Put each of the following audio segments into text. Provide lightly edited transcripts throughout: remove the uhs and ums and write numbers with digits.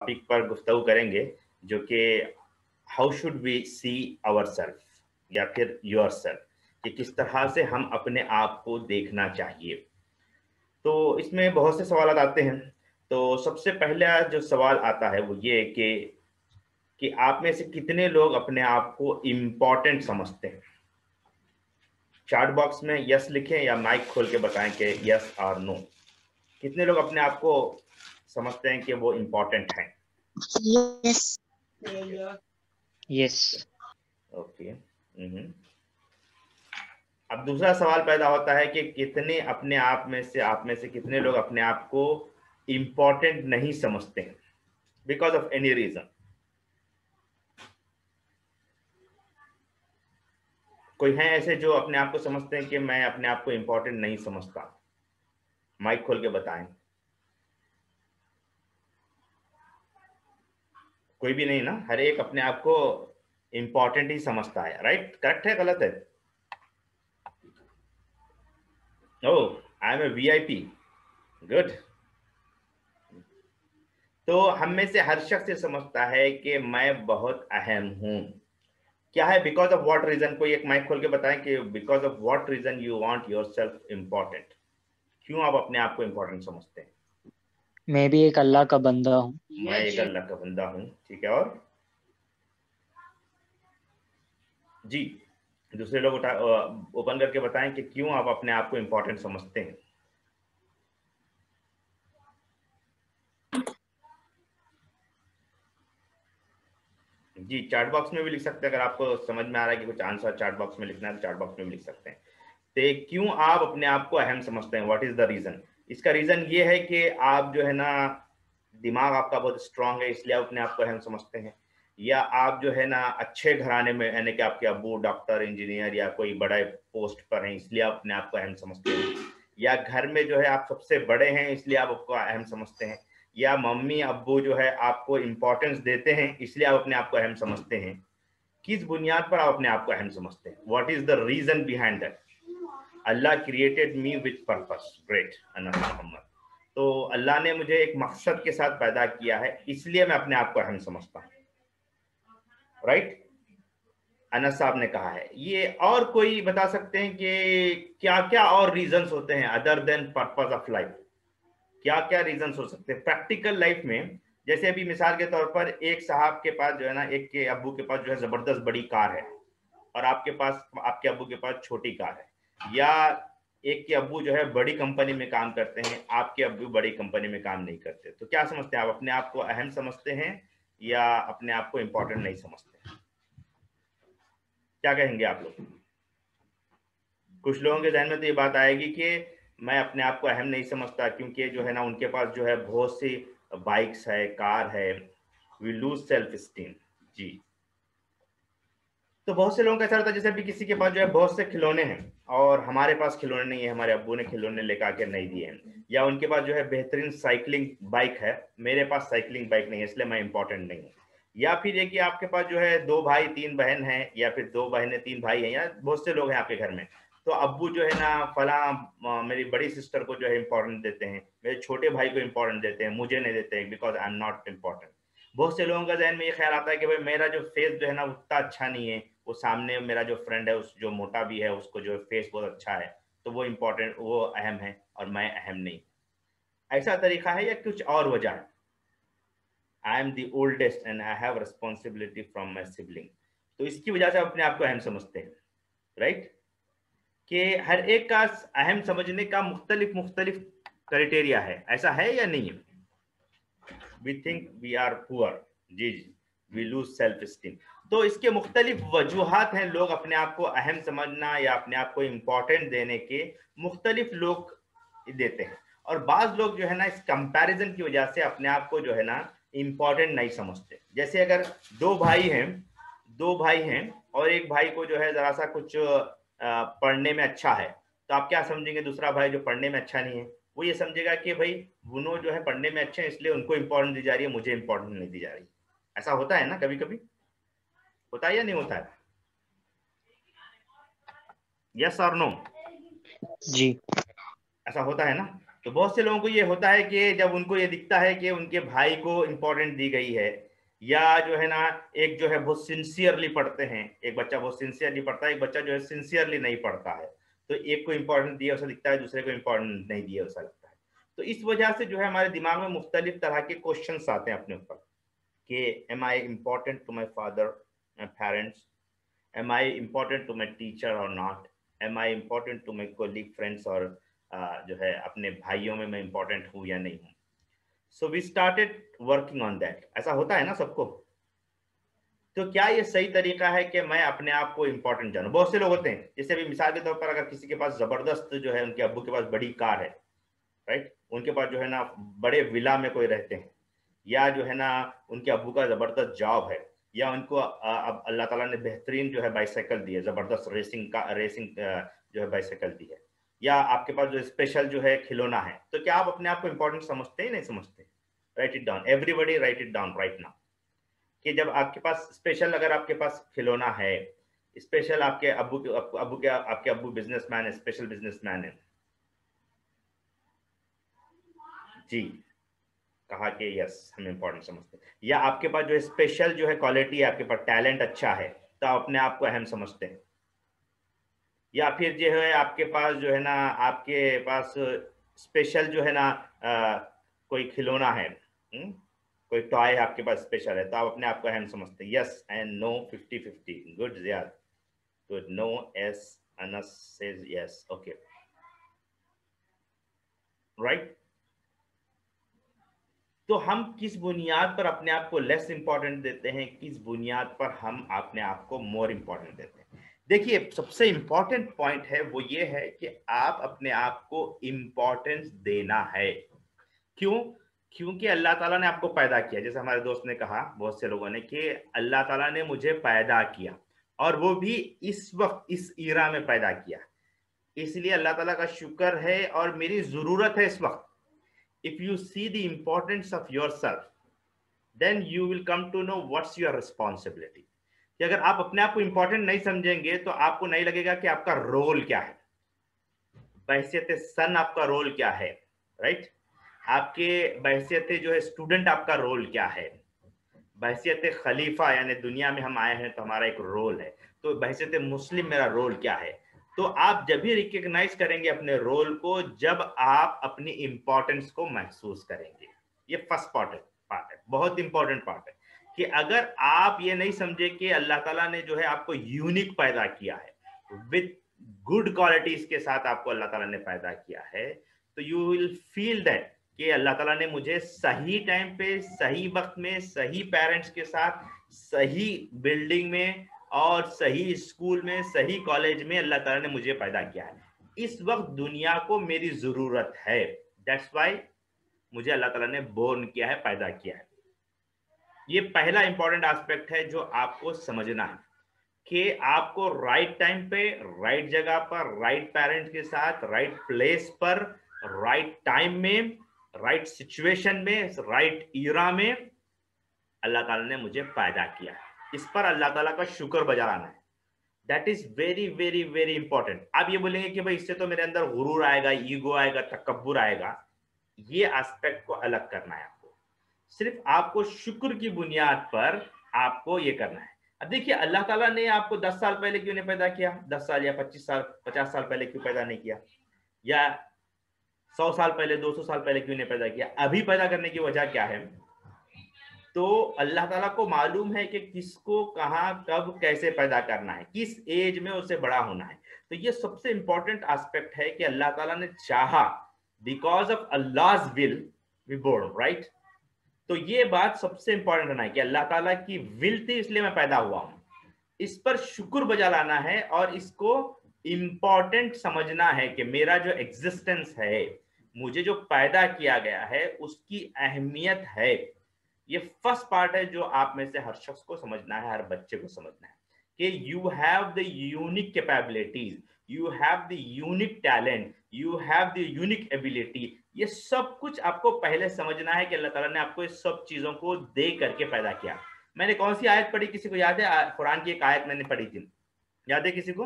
Topic पर गुफ्तगू करेंगे जो कि how should we see our self या फिर योर सेल्फ, कि किस तरह से हम अपने आप को देखना चाहिए। तो इसमें बहुत से सवाल आते हैं। तो सबसे पहला जो सवाल आता है वो ये कि आप में से कितने लोग अपने आप को इम्पोर्टेंट समझते हैं। चैट बॉक्स में यस लिखें या माइक खोल के बताएं कि यस और नो। कितने लोग अपने आप को समझते हैं कि वो इम्पोर्टेंट हैं? यस। यस। ओके। अब दूसरा सवाल पैदा होता है कि कितने अपने आप में से कितने लोग अपने आप को इम्पोर्टेंट नहीं समझते हैं बिकॉज ऑफ एनी रीजन। कोई है ऐसे जो अपने आप को समझते हैं कि मैं अपने आप को इम्पोर्टेंट नहीं समझता? माइक खोल के बताएं। कोई भी नहीं ना, हर एक अपने आप को इम्पोर्टेंट ही समझता है। राइट? करेक्ट है, गलत है? Oh, I am a VIP. Good. तो हम में से हर शख्स ये समझता है कि मैं बहुत अहम हूं। क्या है? Because of what reason? कोई एक माइक खोल के बताएं कि because of what reason you want yourself important. क्यों आप अपने आप को इम्पोर्टेंट समझते हैं? मैं भी एक अल्लाह का बंदा हूँ। मैं एक अल्लाह का बंदा हूँ। ठीक है, और जी दूसरे लोग ओपन करके बताएं कि क्यों आप अपने आप को इम्पोर्टेंट समझते हैं। जी चैट बॉक्स में भी लिख सकते हैं। अगर आपको समझ में आ रहा है कि कुछ आंसर चैट बॉक्स में लिखना है तो चैट बॉक्स में भी लिख सकते हैं। तो क्यों आप अपने आप को अहम समझते हैं? What is the reason? इसका रीजन ये है कि आप जो है ना, दिमाग आपका बहुत स्ट्रांग है इसलिए आप अपने आप को अहम समझते हैं, या आप जो है ना अच्छे घराने में, यानी कि आपके अब्बू डॉक्टर इंजीनियर या कोई बड़े पोस्ट पर हैं इसलिए आप अपने आप को अहम समझते हैं, या घर में जो है आप सबसे बड़े हैं इसलिए आप आपको अहम समझते हैं, या मम्मी अब्बू जो है आपको इंपॉर्टेंस देते हैं इसलिए आप अपने आप को अहम समझते हैं। किस बुनियाद पर आप अपने आप को अहम समझते हैं? What is the reason behind that? Allah created me with purpose. Great Anas Mohammad. तो अल्लाह ने मुझे एक मकसद के साथ पैदा किया है इसलिए मैं अपने आप को अहम समझता हूँ। राइट? अनस साहब ने कहा है ये। और कोई बता सकते हैं कि क्या क्या और रीजंस होते हैं other than purpose of life? क्या क्या रीजंस हो सकते हैं प्रैक्टिकल लाइफ में? जैसे अभी मिसाल के तौर पर एक साहब के पास जो है ना, एक के अब्बू के पास जो है जबरदस्त बड़ी कार है और आपके पास, आपके अब्बू के पास छोटी कार है, या एक के अब्बू जो है बड़ी कंपनी में काम करते हैं, आपके अब्बू बड़ी कंपनी में काम नहीं करते, तो क्या समझते हैं आप? अपने आप को अहम समझते हैं या अपने आप को इंपॉर्टेंट नहीं समझते? क्या कहेंगे आप लोग? कुछ लोगों के जहन में तो ये बात आएगी कि मैं अपने आप को अहम नहीं समझता क्योंकि जो है ना उनके पास जो है बहुत सी बाइक्स है, कार है, वी लूज सेल्फ स्टीम। जी। तो बहुत से लोगों का ऐसा होता है जैसे अभी किसी के पास जो है बहुत से खिलौने हैं और हमारे पास खिलौने नहीं है, हमारे अब्बू ने खिलौने लेकर आके नहीं दिए हैं, या उनके पास जो है बेहतरीन साइकिलिंग बाइक है, मेरे पास साइकिलिंग बाइक नहीं है इसलिए मैं इंपॉर्टेंट नहीं हूँ। या फिर ये कि आपके पास जो है 2 भाई 3 बहन हैं, या फिर 2 बहनें 3 भाई हैं, या बहुत से लोग हैं आपके घर में, तो अब्बू जो है ना फला मेरी बड़ी सिस्टर को जो है इंपॉर्टेंट देते हैं, मेरे छोटे भाई को इंपॉर्टेंट देते हैं, मुझे नहीं देते हैं because I am not important. बहुत से लोगों का जहन में ये ख्याल आता है कि भाई मेरा जो फेस जो है ना उतना अच्छा नहीं है, वो सामने मेरा जो फ्रेंड है उस जो मोटा भी है उसको जो फेस बहुत अच्छा है तो वो इम्पोर्टेंट, वो अहम है और मैं अहम नहीं। ऐसा तरीका है या कुछ और वजह है? I am the oldest and I have responsibility from my sibling, तो इसकी वजह से अपने आप को अहम समझते हैं। राइट? कि हर एक का अहम समझने का मुख्तलिफ मुख्तलिफ क्राइटेरिया है, ऐसा है या नहीं है? We think we are poor, जी जी, वी लूज सेल्फ स्टीम। तो इसके मुख्तलिफ वजूहात हैं लोग अपने आप को अहम समझना या अपने आप को इम्पोर्टेंट देने के, मुख्तलिफ लोग देते हैं। और बाज लोग जो है ना इस कंपैरिजन की वजह से अपने आप को जो है ना इम्पोर्टेंट नहीं समझते। जैसे अगर 2 भाई हैं और एक भाई को जो है जरा सा कुछ पढ़ने में अच्छा है, तो आप क्या समझेंगे? दूसरा भाई जो पढ़ने में अच्छा नहीं है वो ये समझेगा कि भाई वो जो है पढ़ने में अच्छे हैं इसलिए उनको इंपॉर्टेंस दी जा रही है, मुझे इंपॉर्टेंस नहीं दी जा रही। ऐसा होता है ना, कभी कभी होता है या नहीं होता है? यस और नो? जी। ऐसा होता है ना तो बहुत से लोगों को ये होता है कि जब उनको ये दिखता है कि उनके भाई को इम्पोर्टेंट दी गई है, या जो है ना एक जो है बहुत सिंसियरली पढ़ते हैं, एक बच्चा बहुत सिंसियरली पढ़ता है, एक बच्चा जो है सिंसियरली नहीं पढ़ता है, तो एक को इम्पोर्टेंट दिया वैसा दिखता है, दूसरे को इम्पोर्टेंट नहीं दिया वैसा लगता है। तो इस वजह से जो है हमारे दिमाग में मुख्तलिफ तरह के क्वेश्चन आते हैं अपने ऊपर कि am I important to my father, my parents, am I important to my teacher और not, am I important to my colleague friends, और जो है अपने भाइयों में मैं इम्पोर्टेंट हूँ या नहीं हूँ। So we started working on that. ऐसा होता है ना सबको। तो क्या ये सही तरीका है कि मैं अपने आप को इम्पोर्टेंट जानूं? बहुत से लोग होते हैं, जैसे अभी मिसाल के तौर पर अगर किसी के पास जबरदस्त जो है उनके अब्बू के पास बड़ी कार है, राइट, उनके पास जो है ना बड़े विला में कोई रहते हैं, या जो है ना उनके अब्बू का जबरदस्त जॉब है, या उनको अब अल्लाह ताला ने बेहतरीन जो है बाइसाइकिल दी है, जबरदस्त रेसिंग जो है बाइसाइकिल दी है, या आपके पास जो स्पेशल जो है खिलौना है, तो क्या आप अपने आप को इम्पोर्टेंट समझते हैं? नहीं समझते। Right it down, everybody right it down right now, कि जब आपके पास स्पेशल, अगर आपके पास खिलौना है स्पेशल, आपके आपके अब्बू बिजनेसमैन है, स्पेशल बिजनेसमैन है जी, कहा कि यस हम इम्पोर्टेंट समझते हैं, या आपके पास जो है स्पेशल जो है क्वालिटी है, आपके पास टैलेंट अच्छा है, तो आप अपने आप को अहम समझते हैं। या फिर जो है आपके पास जो है ना, आपके पास स्पेशल जो है ना कोई खिलौना है, कोई टॉय आपके पास स्पेशल है, तो आप अपने आप को अहम समझते हैं। Yes and no 50-50। Good Ziyad, good. No as Anas says yes, okay, right. तो हम किस बुनियाद पर अपने आप को लेस इंपॉर्टेंट देते हैं, किस बुनियाद पर हम अपने आप को मोर इंपॉर्टेंट देते हैं? देखिए सबसे इंपॉर्टेंट पॉइंट है वो ये है कि आप अपने आप को इंपॉर्टेंस देना है। क्यों? क्योंकि अल्लाह ताला ने आपको पैदा किया, जैसे हमारे दोस्त ने कहा, बहुत से लोगों ने, कि अल्लाह ताला ने मुझे पैदा किया, और वो भी इस वक्त इस ईरा में पैदा किया, इसलिए अल्लाह ताला का शुक्र है और मेरी जरूरत है इस वक्त। if you see the importance of yourself, then you will come to know what's your responsibility। कि अगर आप अपने आप को इंपॉर्टेंट नहीं समझेंगे तो आपको नहीं लगेगा कि आपका रोल क्या है, बहैसियत सन आपका रोल क्या है, राइट, आपके बहैसियत जो है स्टूडेंट आपका रोल क्या है, बहैसियत खलीफा यानी दुनिया में हम आए हैं तो हमारा एक रोल है, तो बहैसियत मुस्लिम मेरा रोल क्या है। तो आप जब भी रिकग्नाइज करेंगे अपने रोल को जब आप अपनी इंपॉर्टेंस को महसूस करेंगे। ये फर्स्ट पार्ट है, बहुत इंपॉर्टेंट पार्ट है, कि अगर आप ये नहीं समझे कि अल्लाह ताला ने जो है आपको यूनिक पैदा किया है विद गुड क्वालिटीज के साथ, आपको अल्लाह ताला ने पैदा किया है, तो यू विल फील दैट कि अल्लाह ताला ने मुझे सही टाइम पे, सही वक्त में, सही पेरेंट्स के साथ, सही बिल्डिंग में और सही स्कूल में, सही कॉलेज में अल्लाह ताला ने मुझे पैदा किया है। इस वक्त दुनिया को मेरी जरूरत है, दैट्स व्हाई मुझे अल्लाह ताला ने बोर्न किया है, पैदा किया है। ये पहला इंपॉर्टेंट एस्पेक्ट है जो आपको समझना है, कि आपको राइट टाइम पे, राइट जगह पर, राइट पेरेंट्स के साथ, राइट प्लेस पर, राइट टाइम में, राइट सिचुएशन में, राइट ईरा में अल्लाह ताला ने मुझे पैदा किया है। इस पर अल्लाह ताला का शुक्र बजा लाना है। That is very very very important. आप ये बोलेंगे कि भाई इससे तो मेरे अंदर गुरूर आएगा, ईगो आएगा, तकब्बुर आएगा, ये एस्पेक्ट को अलग करना है आपको। सिर्फ आपको शुक्र की बुनियाद पर आपको ये करना है। अब देखिए अल्लाह ताला ने आपको 10 साल पहले क्यों नहीं पैदा किया, 10 साल या 25 साल, 50 साल पहले क्यों पैदा नहीं किया, या 100 साल पहले, 200 साल पहले क्यों नहीं पैदा किया? अभी पैदा करने की वजह क्या है? तो अल्लाह ताला को मालूम है कि किसको कहां कब कैसे पैदा करना है, किस एज में उसे बड़ा होना है। तो ये सबसे इंपॉर्टेंट एस्पेक्ट है कि अल्लाह ताला ने चाहा, because of Allah's will we born, right. तो ये बात सबसे इंपॉर्टेंट होना है कि अल्लाह ताला की विल थी इसलिए मैं पैदा हुआ हूं। इस पर शुक्र बजा लाना है और इसको इंपॉर्टेंट समझना है कि मेरा जो एग्जिस्टेंस है, मुझे जो पैदा किया गया है, उसकी अहमियत है। ये फर्स्ट पार्ट है जो आप में से हर शख्स को समझना है, हर बच्चे को समझना है, कि you have the unique capabilities, you have the unique talent, you have the unique ability. ये सब कुछ आपको पहले समझना है कि अल्लाह ताला ने आपको इस सब चीजों को दे करके पैदा किया। मैंने कौन सी आयत पढ़ी, किसी को याद है? कुरान की एक आयत मैंने पढ़ी थी, याद है किसी को?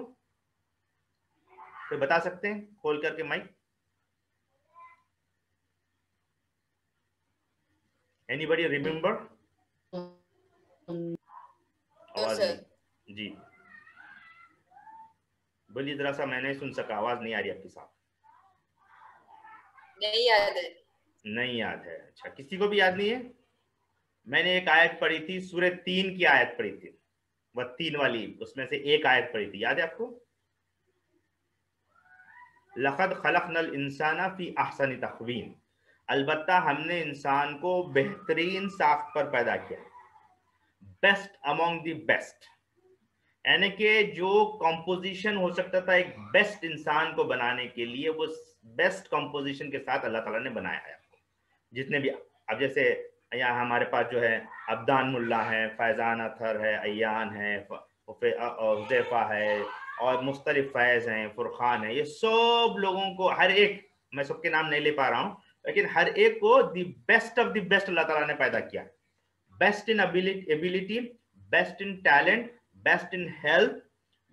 कोई बता सकते हैं खोल करके माइक? Anybody remember? आवाज सर नहीं जी, बोलिए जरा सा, मैं नहीं सुन सका, आवाज नहीं आ रही आपके साथ। नहीं याद है। नहीं याद है, अच्छा, किसी को भी याद नहीं है? मैंने एक आयत पढ़ी थी, सूरह 3 की आयत पढ़ी थी, वह 3 वाली, उसमें से एक आयत पढ़ी थी, याद है आपको? लक़द खलक़नल इंसाना फी अहसनि तक़वीम, अलबत्ता हमने इंसान को बेहतरीन साख्त पर पैदा किया, बेस्ट अमोंग द बेस्ट, यानी कि जो कंपोजिशन हो सकता था एक बेस्ट इंसान को बनाने के लिए, वो बेस्ट कंपोजिशन के साथ अल्लाह ताला ने बनाया है आपको। जितने भी, अब जैसे यहाँ हमारे पास जो है अब्दान मुल्ला है, फैज़ान अथर है, अयान है, हुज़ैफा है, और मुख्तलिफ फैज़ हैं, फुरखान है, ये सब लोगों को, हर एक, मैं सबके नाम नहीं ले पा रहा हूँ, लेकिन हर एक को the best of the best Allah Taala ने पैदा किया। Best in ability, best in talent, best in health,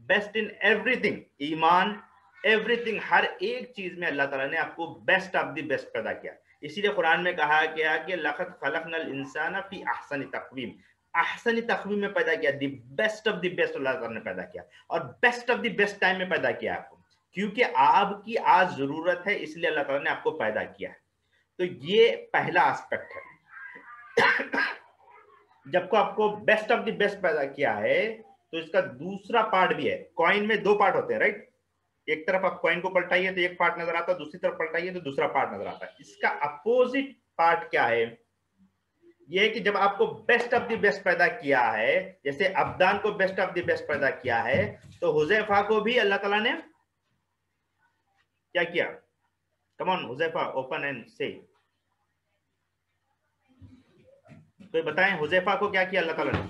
best in everything, ईमान, एवरीथिंग, हर एक चीज में अल्लाह ताला ने आपको बेस्ट ऑफ द बेस्ट पैदा किया। इसीलिए कुरान में कहा गया कि लक़द खलक़नल इंसाना फी अहसनि तक़वीम, अहसनि तक़वीम में पैदा किया, the best of the best Allah Taala ने पैदा किया, और best of the best time में पैदा किया आपको, क्योंकि आपकी आज जरूरत है, इसलिए अल्लाह ताला ने आपको पैदा किया है। तो ये पहला एस्पेक्ट है। जब को आपको बेस्ट ऑफ द बेस्ट पैदा किया है, तो इसका दूसरा पार्ट भी है। कॉइन में 2 पार्ट होते हैं, राइट? एक तरफ आप कॉइन को पलटाइए तो एक पार्ट नजर आता है, दूसरी तरफ पलटाइए तो दूसरा पार्ट नजर आता है। इसका अपोजिट पार्ट क्या है? यह है कि जब आपको बेस्ट ऑफ द बेस्ट पैदा किया है, जैसे अब्दान को बेस्ट ऑफ द बेस्ट पैदा किया है, तो हुजैफा को भी अल्लाह ताला ने क्या किया? Come on Huzaifa, open and से, तो बताएं हुजैफा को क्या किया अल्लाह ताला ने?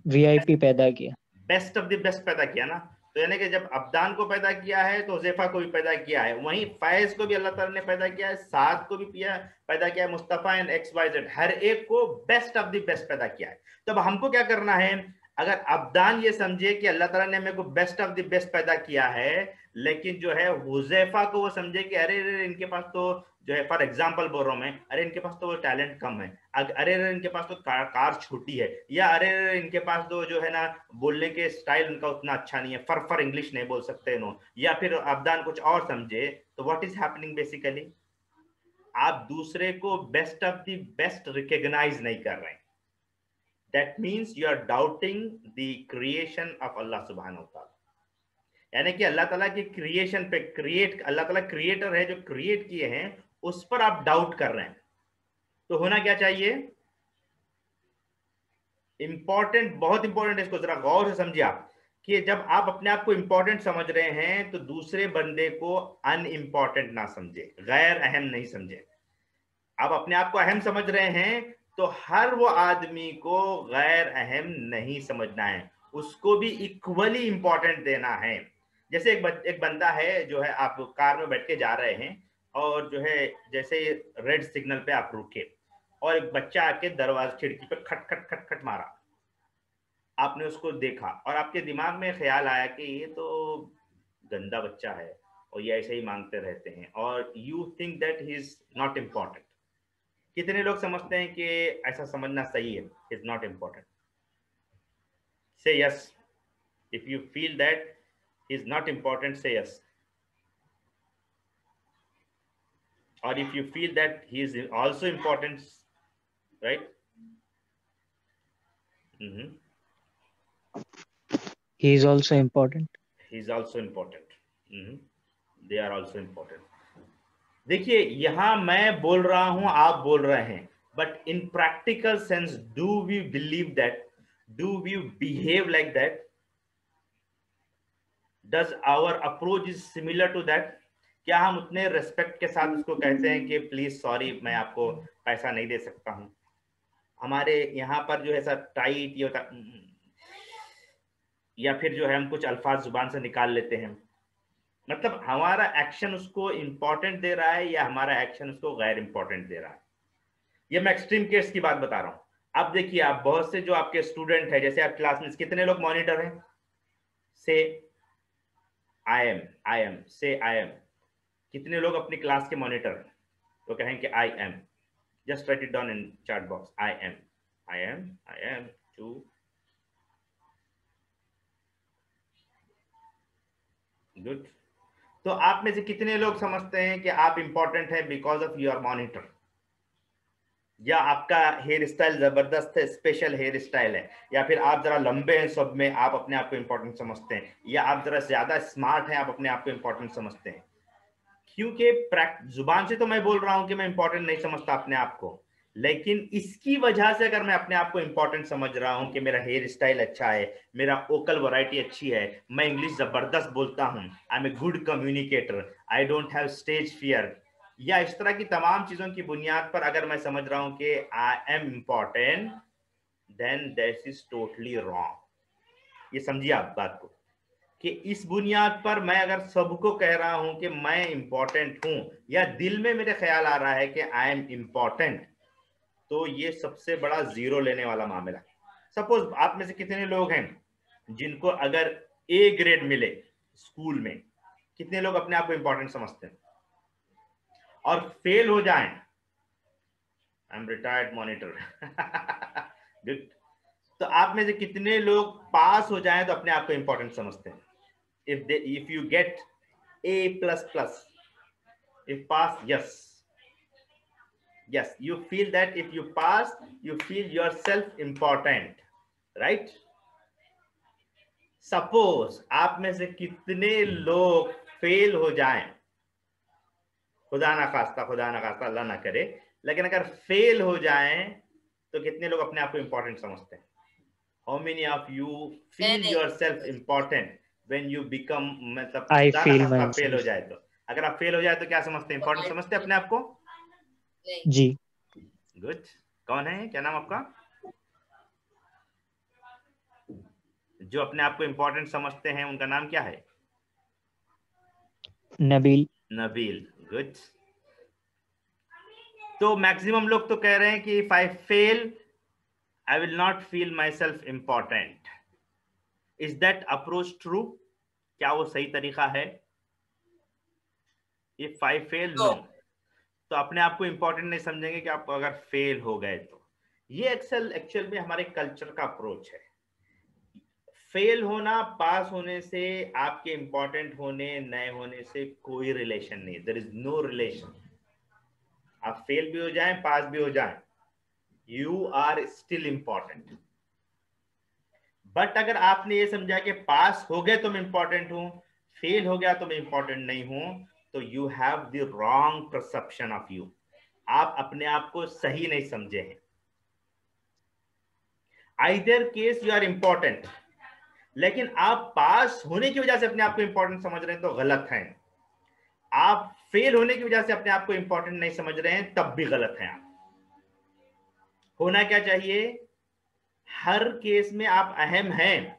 वीआईपी पैदा किया, बेस्ट ऑफ द बेस्ट पैदा किया ना। तो यानी कि जब अब्दान को पैदा किया है तो हुजैफा को भी पैदा किया है, वहीं फैज को भी अल्लाह ताला ने पैदा किया है, साद को भी पैदा किया है, मुस्तफा एंड XYZ, हर एक को बेस्ट ऑफ द बेस्ट पैदा किया है। तो अब हमको क्या करना है? अगर अब्दान ये समझे कि अल्लाह ताला ने मेरे को बेस्ट ऑफ द बेस्ट पैदा किया है, लेकिन जो है हुजैफा को वो समझे कि अरे इनके पास तो जो है, फॉर एग्जाम्पल बोल रहा हूं मैं, अरे इनके पास तो वो टैलेंट कम है, अरे इनके पास तो कार छोटी है, या अरे इनके पास तो जो है ना बोलने के स्टाइल उनका उतना अच्छा नहीं है, फर इंग्लिश नहीं बोल सकते नो, या फिर अब्दान कुछ और समझे, तो व्हाट इज हैपनिंग बेसिकली? आप दूसरे को best of the best recognise नहीं कर रहे हैं। That means you are doubting the creation of Allah सुब्हानहू व तआला, यानी कि अल्लाह ताला की क्रिएशन पे, अल्लाह ताला क्रिएटर है, जो क्रिएट किए हैं उस पर आप डाउट कर रहे हैं। तो होना क्या चाहिए? इंपॉर्टेंट, बहुत इंपॉर्टेंट, इसको जरा गौर से समझिए आप, कि जब आप अपने आप को इंपॉर्टेंट समझ रहे हैं तो दूसरे बंदे को अनइम्पॉर्टेंट ना समझे, गैर अहम नहीं समझे। आप अपने आप को अहम समझ रहे हैं तो हर वो आदमी को गैर अहम नहीं समझना है, उसको भी इक्वली इंपॉर्टेंट देना है। जैसे एक बंदा है, जो है आप कार में बैठ के जा रहे हैं, और जो है जैसे रेड सिग्नल पे आप रुके, और एक बच्चा आके दरवाजे खिड़की पे खट खट खट खट मारा, आपने उसको देखा और आपके दिमाग में ख्याल आया कि ये तो गंदा बच्चा है और ये ऐसे ही मांगते रहते हैं, और you think that he is not important. कितने लोग समझते हैं कि ऐसा समझना सही है, इज नॉट इम्पॉर्टेंट? से yes if you feel that is not important, से yes. or if you feel that he is also important, right? he is also important, he is also important, they are also important। देखिए यहां मैं बोल रहा हूं, आप बोल रहे हैं, but in practical sense do we believe that, do we behave like that, does our approach is similar to that? क्या हम उतने रेस्पेक्ट के साथ उसको कहते हैं कि प्लीज सॉरी मैं आपको पैसा नहीं दे सकता हूं? हमारे यहाँ पर जो है सर टाइट ये होता, या फिर जो है हम कुछ अल्फाज जुबान से निकाल लेते हैं, मतलब हमारा एक्शन उसको इंपॉर्टेंट दे रहा है या हमारा एक्शन उसको गैर इंपॉर्टेंट दे रहा है? ये मैं एक्सट्रीम केस की बात बता रहा हूं। अब देखिए आप बहुत से जो आपके स्टूडेंट है, जैसे आप क्लास में कितने लोग मॉनिटर हैं? से आई एम, से आई एम। कितने लोग अपनी क्लास के मॉनिटर हैं? तो कहें कि I M. Just write it down in chat box. I am to. Good. तो आप में से कितने लोग समझते हैं कि आप इंपॉर्टेंट है बिकॉज ऑफ योर मॉनिटर, या आपका हेयर स्टाइल जबरदस्त है, स्पेशल हेयर स्टाइल है, या फिर आप जरा लंबे हैं सब में, आप अपने आप को इंपॉर्टेंट समझते हैं, या आप जरा ज्यादा स्मार्ट हैं, आप अपने आप को इंपॉर्टेंट समझते हैं? क्योंकि जुबान से तो मैं बोल रहा हूं कि मैं इंपॉर्टेंट नहीं समझता अपने आप को, लेकिन इसकी वजह से अगर मैं अपने आप को इंपॉर्टेंट समझ रहा हूं कि मेरा हेयर स्टाइल अच्छा है, मेरा वोकल वैरायटी अच्छी है, मैं इंग्लिश जबरदस्त बोलता हूं, I am a good communicator, I don't have stage fear, या इस तरह की तमाम चीजों की बुनियाद पर अगर मैं समझ रहा हूं कि I am important, then that is totally wrong. ये समझिए आप बात को, कि इस बुनियाद पर मैं अगर सबको कह रहा हूं कि मैं इंपॉर्टेंट हूं, या दिल में मेरे ख्याल आ रहा है कि आई एम इंपॉर्टेंट, तो ये सबसे बड़ा जीरो लेने वाला मामला। सपोज आप में से कितने लोग हैं जिनको अगर ए ग्रेड मिले स्कूल में, कितने लोग अपने आप को इंपॉर्टेंट समझते हैं? और फेल हो जाएं, I am retired monitor, good. तो आप में से कितने लोग पास हो जाएं तो अपने आप को इंपॉर्टेंट समझते हैं? if you get A++, if pass, yes, you feel that if you pass, you feel yourself important, right? Suppose आप में से कितने लोग फेल हो जाएं, खुदा ना खास्ता अल्लाह ना करे, लेकिन अगर फेल हो जाएं तो कितने लोग अपने आप को इंपॉर्टेंट समझते हैं? How many of you feel yourself important when you become, मतलब I खुदा ना feel खास्ता फेल हो myself. जाए तो, अगर आप फेल हो जाए तो क्या समझते हैं? इंपॉर्टेंट समझते हैं अपने आप को? जी. गुड। कौन है, क्या नाम आपका? जो अपने आप को इंपॉर्टेंट समझते हैं उनका नाम क्या है? नबील. नबील, गुड। तो मैक्सिमम लोग तो कह रहे हैं कि if I fail I will not feel myself important. Is that approach true? क्या वो सही तरीका है? If I fail, no. तो अपने आप को इंपॉर्टेंट नहीं समझेंगे कि आप अगर फेल हो गए तो। ये एक्चुअल में हमारे कल्चर का अप्रोच है। फेल होना पास होने से, आपके इंपॉर्टेंट होने नए होने से कोई रिलेशन नहीं, देयर इज नो रिलेशन। आप फेल भी हो जाएं, पास भी हो जाएं, you are still important. But अगर आपने ये समझा कि पास हो गए तो मैं इंपॉर्टेंट हूं, फेल हो गया तो मैं इंपॉर्टेंट नहीं हूं, तो you have the wrong perception of you. आप अपने आप को सही नहीं समझे हैं। Either case you are important, लेकिन आप पास होने की वजह से अपने आप को इंपॉर्टेंट समझ रहे हैं तो गलत है। आप फेल होने की वजह से अपने आप को इंपॉर्टेंट नहीं समझ रहे हैं तब भी गलत है। आप होना क्या चाहिए? हर केस में आप अहम हैं,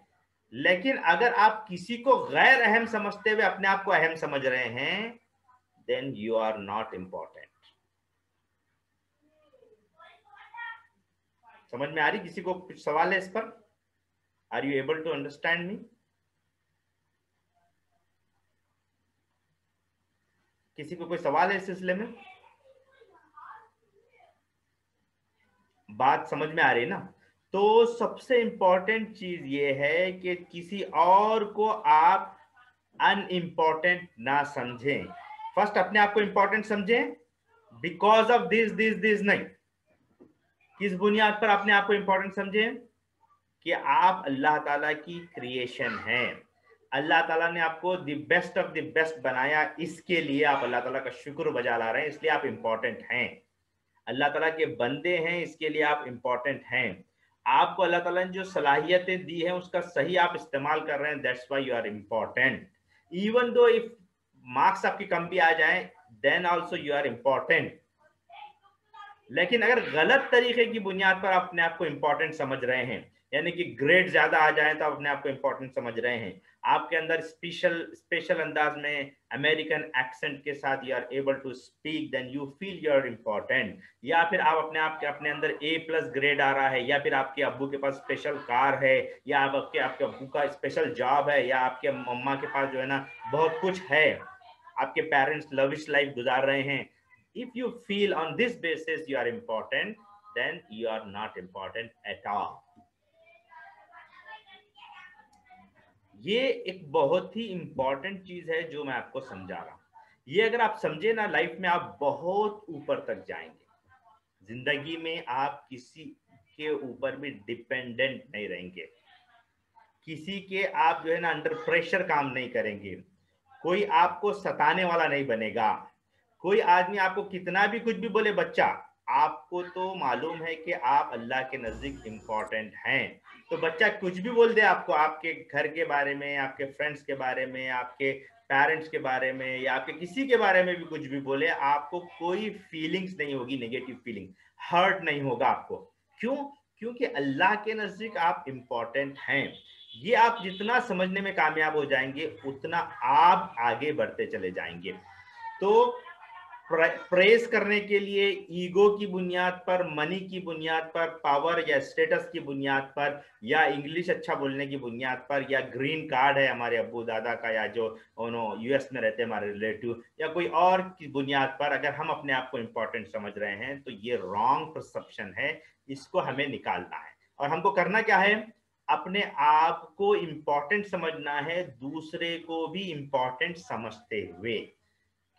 लेकिन अगर आप किसी को गैर अहम समझते हुए अपने आप को अहम समझ रहे हैं, then you are not important. समझ में आ रही? किसी को कुछ सवाल है इस पर? Are you able to understand me? किसी को कोई सवाल है इस सिलसिले में? बात समझ में आ रही है ना? तो सबसे इंपॉर्टेंट चीज ये है कि किसी और को आप अनइम्पॉर्टेंट ना समझें। फर्स्ट अपने आप को इंपॉर्टेंट समझें, बिकॉज ऑफ दिस नहीं। किस बुनियाद पर अपने आप को इंपॉर्टेंट समझें? कि आप अल्लाह ताला की क्रिएशन हैं। अल्लाह ताला ने आपको the best of the best बनाया, इसके लिए आप अल्लाह ताला का शुक्र बजा ला रहे हैं, इसलिए आप इंपॉर्टेंट हैं। अल्लाह ताला के बंदे हैं, इसके लिए आप इंपॉर्टेंट हैं। आपको अल्लाह ताला ने जो सलाहियतें दी हैं उसका सही आप इस्तेमाल कर रहे हैं, that's why you are important. Even though if marks आपकी कम भी आ जाए, then also you are important. लेकिन अगर गलत तरीके की बुनियाद पर आप अपने आप को इंपॉर्टेंट समझ रहे हैं, यानी कि ग्रेड ज्यादा आ जाए तो आप अपने आप को इंपॉर्टेंट समझ रहे हैं, आपके अंदर स्पेशल अंदाज में अमेरिकन एक्सेंट के साथ you are able to speak, then you feel you are important. या फिर आप अपने अंदर A+ ग्रेड आ रहा है, या फिर आपके अब्बू के पास स्पेशल कार है, या आपके अब्बू का स्पेशल जॉब है, या आपके मम्मा के पास जो है ना बहुत कुछ है, आपके पेरेंट्स लविश लाइफ गुजार रहे हैं, If you feel on this basis you are important, then you are not important at all. ये एक बहुत ही इंपॉर्टेंट चीज है जो मैं आपको समझा रहा हूं। ये अगर आप समझे ना, लाइफ में आप बहुत ऊपर तक जाएंगे। जिंदगी में आप किसी के ऊपर भी डिपेंडेंट नहीं रहेंगे, किसी के आप जो है ना अंडर प्रेशर काम नहीं करेंगे, कोई आपको सताने वाला नहीं बनेगा। कोई आदमी आपको कितना भी कुछ भी बोले, बच्चा आपको तो मालूम है कि आप अल्लाह के नजदीक इंपॉर्टेंट हैं, तो बच्चा कुछ भी बोल दे आपको, आपके घर के बारे में, आपके फ्रेंड्स के बारे में, आपके पेरेंट्स के बारे में, या आपके किसी के बारे में भी कुछ भी बोले, आपको कोई फीलिंग्स नहीं होगी, नेगेटिव फीलिंग, हर्ट नहीं होगा आपको। क्यों? क्योंकि अल्लाह के नजदीक आप इंपॉर्टेंट हैं। ये आप जितना समझने में कामयाब हो जाएंगे उतना आप आगे बढ़ते चले जाएंगे। तो प्रेस करने के लिए ईगो की बुनियाद पर, मनी की बुनियाद पर, पावर या स्टेटस की बुनियाद पर, या इंग्लिश अच्छा बोलने की बुनियाद पर, या ग्रीन कार्ड है हमारे अब्बू दादा का, या जो यूएस में रहते हैं हमारे रिलेटिव, या कोई और की बुनियाद पर अगर हम अपने आप को इंपॉर्टेंट समझ रहे हैं, तो ये रॉन्ग परसेप्शन है। इसको हमें निकालना है। और हमको करना क्या है? अपने आप को इंपॉर्टेंट समझना है, दूसरे को भी इंपॉर्टेंट समझते हुए।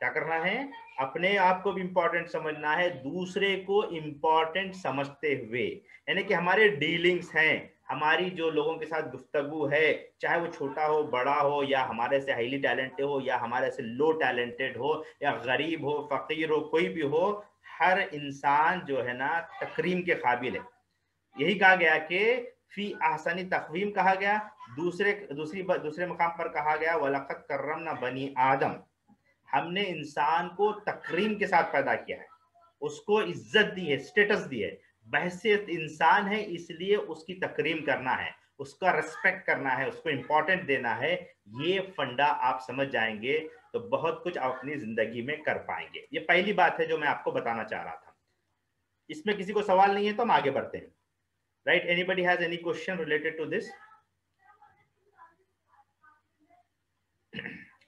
क्या करना है? अपने आप को भी इंपॉर्टेंट समझना है, दूसरे को इंपॉर्टेंट समझते हुए। यानी कि हमारे डीलिंग्स हैं, हमारी जो लोगों के साथ गुफ्तगू है, चाहे वो छोटा हो, बड़ा हो, या हमारे से हाईली टैलेंटेड हो, या हमारे से लो टैलेंटेड हो, या गरीब हो, फकीर हो, कोई भी हो, हर इंसान जो है ना तकरीम के काबिल है। यही कहा गया कि फी ahsani तकवीम कहा गया, दूसरे मकाम पर कहा गया वलक़द कर्रमना बनी आदम। हमने इंसान को तकरीम के साथ पैदा किया है, उसको इज्जत दी है, स्टेटस दी है, बहसियत इंसान है, इसलिए उसकी तकरीम करना है, उसका रिस्पेक्ट करना है, उसको इंपॉर्टेंट देना है। ये फंडा आप समझ जाएंगे तो बहुत कुछ आप अपनी जिंदगी में कर पाएंगे। ये पहली बात है जो मैं आपको बताना चाह रहा था। इसमें किसी को सवाल नहीं है तो हम आगे बढ़ते हैं। Right? Anybody has any question related to this?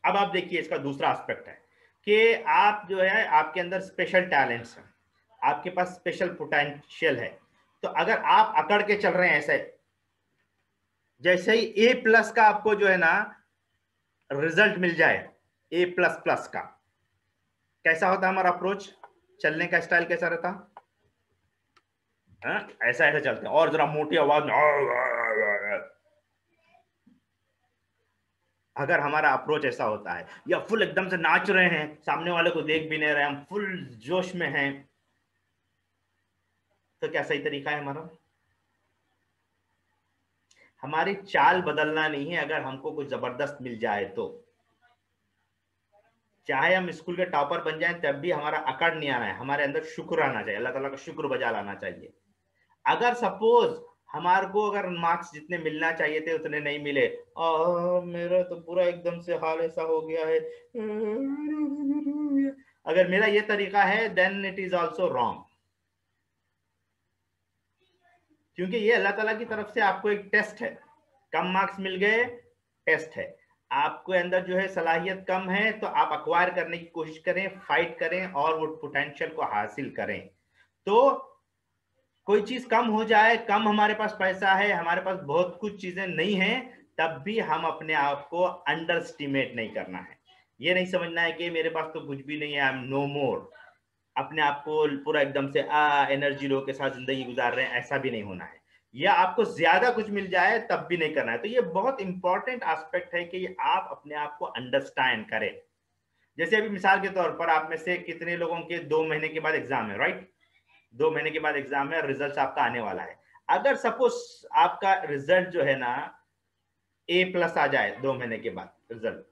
अब आप देखिए, इसका दूसरा एस्पेक्ट है कि आप जो है, आपके अंदर स्पेशल टैलेंट्स हैं, आपके पास स्पेशल पोटेंशियल है। तो अगर आप अकड़ के चल रहे हैं ऐसे, जैसे ही A+ का आपको जो है ना रिजल्ट मिल जाए, A++ का, कैसा होता है हमारा अप्रोच, चलने का स्टाइल कैसा रहता? ऐसा ऐसा चलते हैं, और जरा मोटी आवाज में। अगर हमारा अप्रोच ऐसा होता है, या फुल एकदम से नाच रहे हैं, सामने वाले को देख भी नहीं रहे, हम फुल जोश में हैं, तो क्या सही तरीका है हमारा? हमारी चाल बदलना नहीं है। अगर हमको कुछ जबरदस्त मिल जाए तो, चाहे हम स्कूल के टॉपर बन जाएं, तब भी हमारा अकड़ नहीं आना है, हमारे अंदर शुक्र आना चाहिए, अल्लाह ताला का शुक्र बजा लाना चाहिए। अगर सपोज हमारे को अगर मार्क्स जितने मिलना चाहिए थे उतने नहीं मिले, मेरा तो पूरा एकदम से हाल ऐसा हो गया है, अगर मेरा ये तरीका है, then it is also wrong. क्योंकि ये अल्लाह ताला की तरफ से आपको एक टेस्ट है। कम मार्क्स मिल गए, टेस्ट है। आपके अंदर जो है सलाहियत कम है, तो आप अक्वायर करने की कोशिश करें, फाइट करें, और वो पोटेंशियल को हासिल करें। तो कोई चीज कम हो जाए, कम हमारे पास पैसा है, हमारे पास बहुत कुछ चीजें नहीं है, तब भी हम अपने आप को अंडर एस्टिमेट नहीं करना है। ये नहीं समझना है कि मेरे पास तो कुछ भी नहीं है, आई एम नो मोर, अपने आप को पूरा एकदम से एनर्जी लो के साथ जिंदगी गुजार रहे हैं, ऐसा भी नहीं होना है। या आपको ज्यादा कुछ मिल जाए तब भी नहीं करना है। तो ये बहुत इंपॉर्टेंट एस्पेक्ट है कि आप अपने आप को अंडरस्टैंड करें। जैसे अभी मिसाल के तौर पर, आप में से कितने लोगों के 2 महीने के बाद एग्जाम है, राइट? 2 महीने के बाद एग्जाम है, रिजल्ट आपका आने वाला है। अगर सपोज आपका रिजल्ट जो है ना A+ आ जाए 2 महीने के बाद रिजल्ट,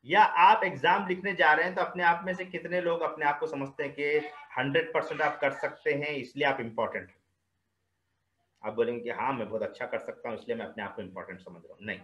या आप एग्जाम लिखने जा रहे हैं, तो अपने आप में से कितने लोग अपने आप को समझते हैं कि 100% आप कर सकते हैं, इसलिए आप इंपॉर्टेंट हैं? आप बोलेंगे कि हाँ मैं बहुत अच्छा कर सकता हूँ, इसलिए मैं अपने आप को इंपॉर्टेंट समझ रहा हूँ। नहीं,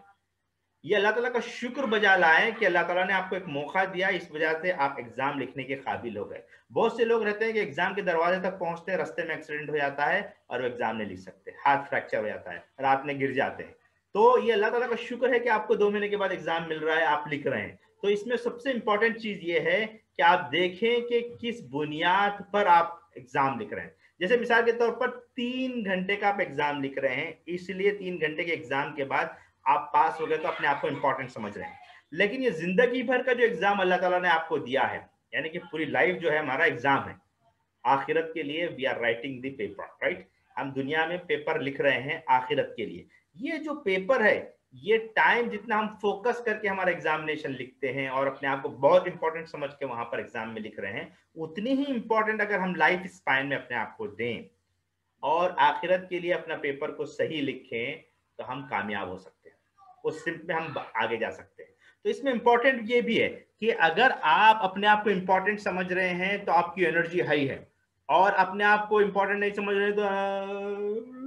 ये अल्लाह ताला का शुक्र बजा लाए कि अल्लाह ताला ने आपको एक मौका दिया, इस वजह से आप एग्जाम लिखने के काबिल हो गए। बहुत से लोग रहते हैं कि एग्जाम के दरवाजे तक पहुंचते हैं, रास्ते में एक्सीडेंट हो जाता है और वो एग्जाम नहीं लिख सकते, हाथ फ्रैक्चर हो जाता है, रात में गिर जाते हैं। तो ये अल्लाह ताला का शुक्र है कि आपको 2 महीने के बाद एग्जाम मिल रहा है, आप लिख रहे हैं। तो इसमें सबसे इंपॉर्टेंट चीज ये है कि आप देखें कि किस बुनियाद पर आप एग्जाम लिख रहे हैं। जैसे मिसाल के तौर पर 3 घंटे का आप एग्जाम लिख रहे हैं, इसलिए 3 घंटे के एग्जाम के बाद आप पास हो गए तो अपने आप को इंपॉर्टेंट समझ रहे हैं। लेकिन ये जिंदगी भर का जो एग्जाम अल्लाह ताला ने आपको दिया है, यानी कि पूरी लाइफ जो है हमारा एग्जाम है आखिरत के लिए, we are writing the paper, right. हम दुनिया में पेपर लिख रहे हैं आखिरत के लिए। ये जो पेपर है, ये टाइम जितना हम फोकस करके हमारा एग्जामिनेशन लिखते हैं और अपने आप को बहुत इंपॉर्टेंट समझ के वहां पर एग्जाम में लिख रहे हैं, उतनी ही इंपॉर्टेंट अगर हम लाइफ स्पैन में अपने आप को दें और आखिरत के लिए अपना पेपर को सही लिखें, तो हम कामयाब हो सकते हैं, उस सिम्प में हम आगे जा सकते हैं। तो इसमें इंपॉर्टेंट ये भी है कि अगर आप अपने आप को इंपॉर्टेंट समझ रहे हैं तो आपकी एनर्जी हाई है, और अपने आप को इंपॉर्टेंट नहीं समझ रहे तो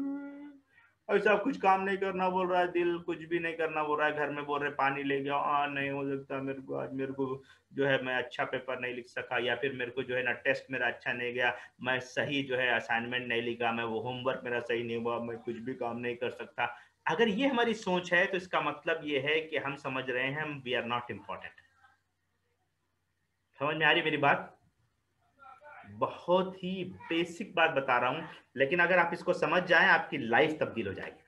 ऐसा कुछ काम नहीं करना बोल रहा है, दिल कुछ भी नहीं करना बोल रहा है, घर में बोल रहे पानी ले गया, नहीं हो सकता मेरे को आज, मेरे को जो है मैं अच्छा पेपर नहीं लिख सका, या फिर मेरे को जो है ना टेस्ट मेरा अच्छा नहीं गया, मैं सही जो है असाइनमेंट नहीं लिखा, मैं वो होमवर्क मेरा सही नहीं हुआ, मैं कुछ भी काम नहीं कर सकता। अगर ये हमारी सोच है तो इसका मतलब ये है कि हम समझ रहे हैं हम वी आर नॉट इम्पॉर्टेंट। समझ में आ रही मेरी बात? बहुत ही बेसिक बात बता रहा हूं, लेकिन अगर आप इसको समझ जाएं आपकी लाइफ तब्दील हो जाएगी,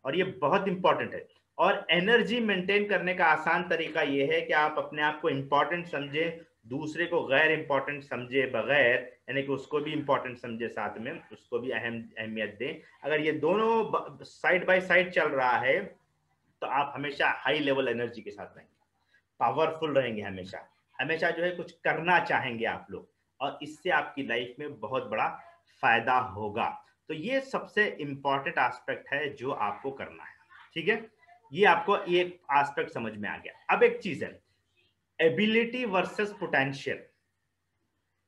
और ये बहुत इंपॉर्टेंट है। और एनर्जी मेंटेन करने का आसान तरीका ये है कि आप अपने आप को इंपॉर्टेंट समझें, दूसरे को गैर इंपॉर्टेंट समझे बगैर, यानी कि उसको भी इंपॉर्टेंट समझे, साथ में उसको भी अहमियत दें। अगर ये दोनों साइड बाय साइड चल रहा है तो आप हमेशा हाई लेवल एनर्जी के साथ रहेंगे, पावरफुल रहेंगे, हमेशा हमेशा जो है कुछ करना चाहेंगे आप लोग, और इससे आपकी लाइफ में बहुत बड़ा फायदा होगा। तो ये सबसे इंपॉर्टेंट एस्पेक्ट है जो आपको करना है, ठीक है। ये आपको एक एस्पेक्ट समझ में आ गया। अब एक चीज है एबिलिटी वर्सेस पोटेंशियल,